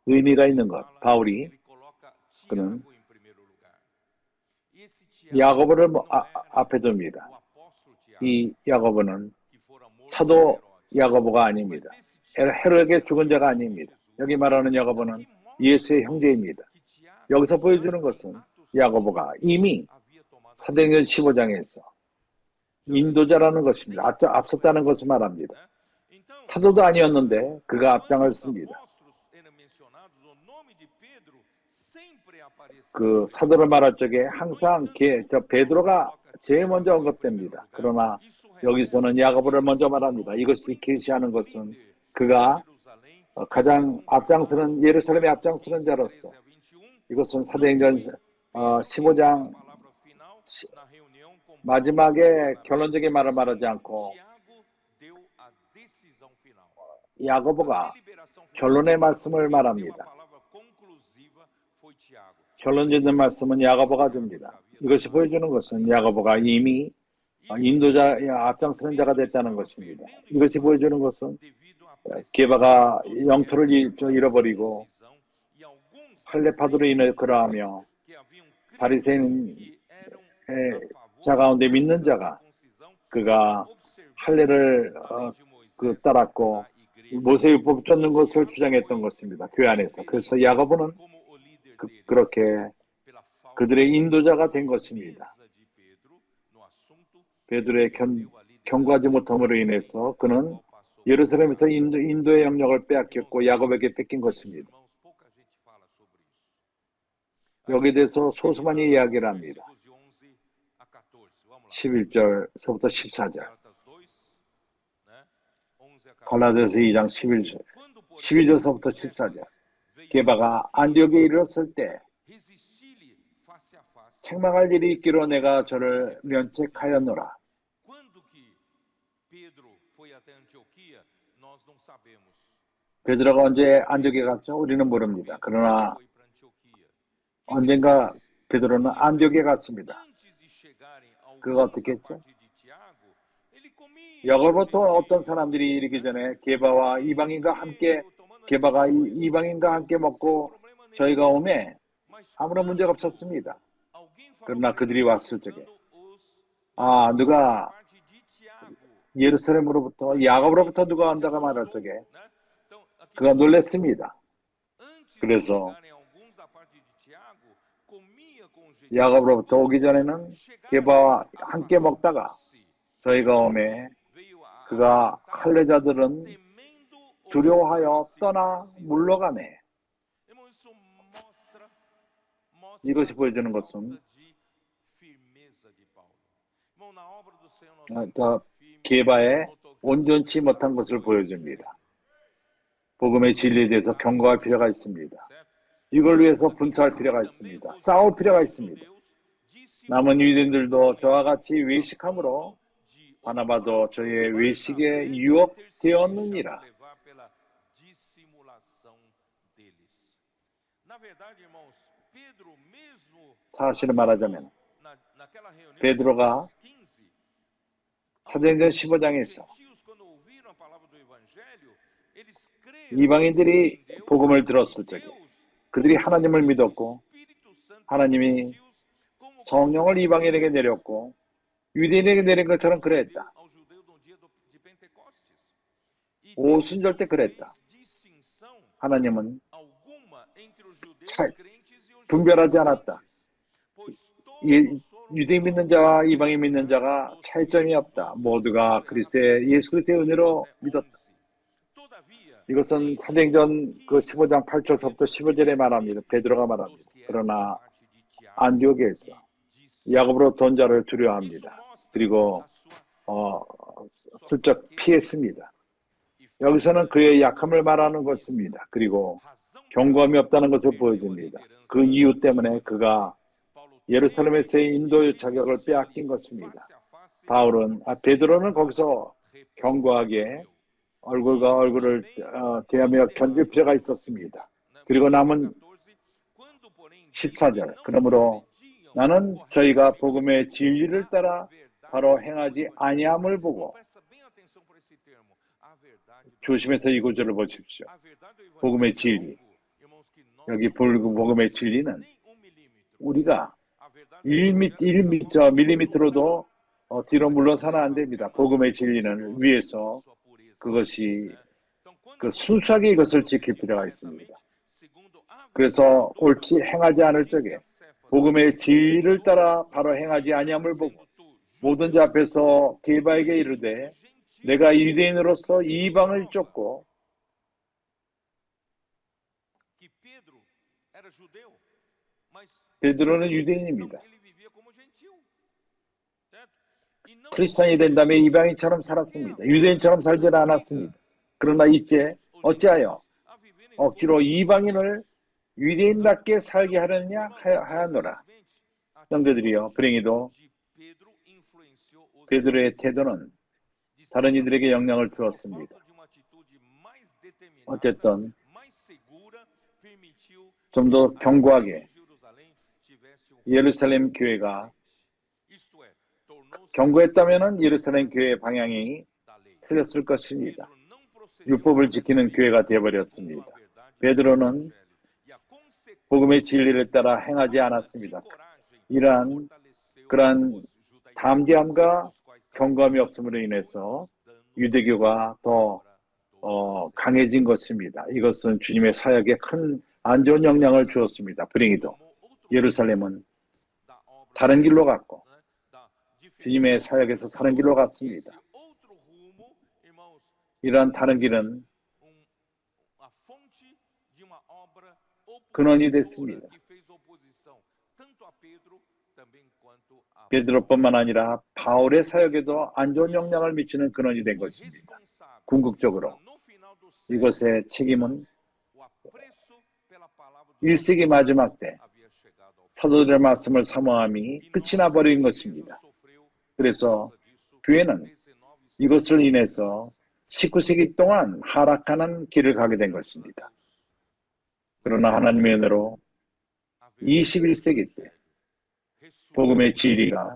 의미가 있는 것. 바울이 그는 야고보를 앞에 둡니다. 이 야고보는 사도 야고보가 아닙니다. 헤롯에게 죽은 자가 아닙니다. 여기 말하는 야고보는 예수의 형제입니다. 여기서 보여주는 것은 야고보가 이미 사도행전 15장에서 인도자라는 것입니다. 앞섰다는 것을 말합니다. 사도도 아니었는데 그가 앞장을 씁니다. 그 사도를 말할 적에 항상 베드로가 제일 먼저 언급됩니다. 그러나 여기서는 야고보를 먼저 말합니다. 이것이 계시하는 것은 그가 가장 앞장서는 예루살렘의 앞장서는 자로서 이것은 사도행전 15장 마지막에 결론적인 말을 말하지 않고 야고보가 결론의 말씀을 말합니다. 결론적인 말씀은 야고보가 줍니다. 이것이 보여주는 것은 야고보가 이미 인도자, 앞장서는 자가 됐다는 것입니다. 이것이 보여주는 것은 게바가 영토를 잃어버리고 할례파도로 인해 그러하며 바리새인 자 가운데 믿는 자가 그가 할례를 따랐고 모세율법 쫓는 것을 주장했던 것입니다. 교회 안에서. 그래서 야고보는 그렇게 그들의 인도자가 된 것입니다. 베드로의 경고하지 못함으로 인해서 그는 예루살렘에서 인도의 영역을 빼앗겼고 야고보에게 뺏긴 것입니다. 여기에 대해서 소수만이 이야기를 합니다. 11절서부터 14절. 갈라디아서 2장 11절. 12절서부터 14절. 게바가 안디옥에 이르렀을 때 책망할 일이 있기로 내가 저를 면책하였노라. 베드로가 언제 안디옥에 갔죠? 우리는 모릅니다. 그러나 언젠가 베드로는 안디옥에 갔습니다. 그가 어떻게 했죠? 야고보부터 어떤 사람들이 이르기 전에 게바가 이방인과 함께 먹고 저희가 오매 아무런 문제가 없었습니다. 그러나 그들이 왔을 적에 누가 예루살렘으로부터 야고보로부터 누가 온다고 말할 적에 그가 놀랐습니다. 그래서 야고보로부터 오기 전에는 게바와 함께 먹다가 저희가 오매 그가 할례자들은 두려워하여 떠나 물러가네. 이것이 보여주는 것은 게바의 온전치 못한 것을 보여줍니다. 복음의 진리에 대해서 경고할 필요가 있습니다. 이걸 위해서 분투할 필요가 있습니다. 싸울 필요가 있습니다. 남은 유대인들도 저와 같이 외식함으로 바나바도 저의 외식에 유혹되었느니라. 사실을 말하자면 베드로가 사도행전 15장에서 이방인들이 복음을 들었을 적에 그들이 하나님을 믿었고 하나님이 성령을 이방인에게 내렸고 유대인에게 내린 것처럼 그랬다. 오순절 때 그랬다. 하나님은 분별하지 않았다. 유대인 믿는 자와 이방인 믿는 자가 차이점이 없다. 모두가 예수 그리스도의 은혜로 믿었다. 이것은 사도행전 15장 8절서부터 15절에 말합니다. 베드로가 말합니다. 그러나 안디옥에서 야곱으로 돈 자를 두려워합니다. 그리고 슬쩍 피했습니다. 여기서는 그의 약함을 말하는 것입니다. 그리고 경고함이 없다는 것을 보여줍니다. 그 이유 때문에 그가 예루살렘에서의 인도 자격을 빼앗긴 것입니다. 베드로는 거기서 견고하게 얼굴과 얼굴을 대하며 견딜 필요가 있었습니다. 그리고 남은 14절. 그러므로 나는 저희가 복음의 진리를 따라 바로 행하지 아니함을 보고, 조심해서 이 구절을 보십시오. 복음의 진리. 여기 복음의 진리는 우리가 1밀리미터로도 뒤로 물러서는 안 됩니다. 복음의 진리는 위에서 그것이 순수하게 이것을 지킬 필요가 있습니다. 그래서 옳지 행하지 않을 적에 복음의 진리를 따라 바로 행하지 아니함을 보고 모든 자 앞에서 게바에게 이르되 내가 유대인으로서 이방을 쫓고, 베드로는 유대인입니다. 크리스찬이 된 다음에 이방인처럼 살았습니다. 유대인처럼 살지는 않았습니다. 그러나 이제 어찌하여 억지로 이방인을 유대인답게 살게 하느냐 하였노라. 형제들이여, 불행히도 베드로의 태도는 다른 이들에게 영향을 주었습니다. 어쨌든 좀 더 견고하게 예루살렘 교회가 견고했다면 예루살렘 교회의 방향이 틀렸을 것입니다. 율법을 지키는 교회가 되어버렸습니다. 베드로는 복음의 진리를 따라 행하지 않았습니다. 그러한 담대함과 견고함이 없음으로 인해서 유대교가 더 강해진 것입니다. 이것은 주님의 사역에 큰 안 좋은 영향을 주었습니다. 불행히도 예루살렘은 다른 길로 갔고 주님의 사역에서 다른 길로 갔습니다. 이러한 다른 길은 근원이 됐습니다. 베드로뿐만 아니라 바울의 사역에도 안 좋은 영향을 미치는 근원이 된 것입니다. 궁극적으로 이것의 책임은 1세기 마지막 때 사도들의 말씀을 사모함이 끝이 나버린 것입니다. 그래서 교회는 이것을 인해서 19세기 동안 하락하는 길을 가게 된 것입니다. 그러나 하나님의 은혜로 21세기 때 복음의 진리가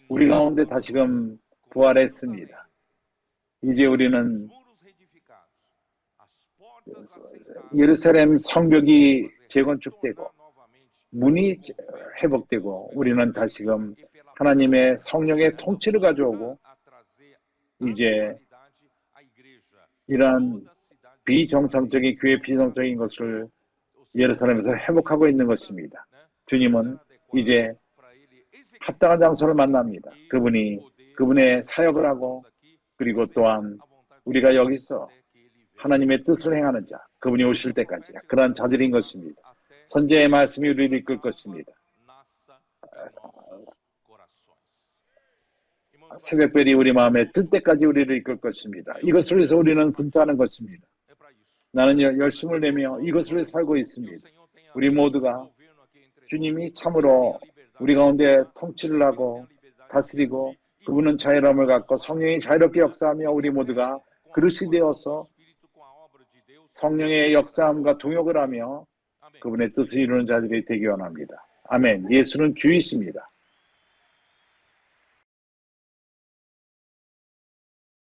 우리 가운데 다시금 부활했습니다. 이제 우리는 예루살렘 성벽이 재건축되고 문이 회복되고 우리는 다시금 하나님의 성령의 통치를 가져오고 이제 이러한 비정상적인 교회 비정상적인 것을 예루살렘에서 회복하고 있는 것입니다. 주님은 이제 합당한 장소를 만납니다. 그분의 사역을 하고 그리고 또한 우리가 여기서 하나님의 뜻을 행하는 자, 그분이 오실 때까지 그러한 자들인 것입니다. 선지자의 말씀이 우리를 이끌 것입니다. 새벽별이 우리 마음에 뜰 때까지 우리를 이끌 것입니다. 이것을 위해서 우리는 분투하는 것입니다. 나는 열심을 내며 이것을 위해 살고 있습니다. 우리 모두가 주님이 참으로 우리 가운데 통치를 하고 다스리고 그분은 자유로움을 갖고 성령이 자유롭게 역사하며 우리 모두가 그릇이 되어서 성령의 역사함과 동역을 하며 그분의 뜻을 이루는 자들이 되기 원합니다. 아멘. 예수는 주이십니다.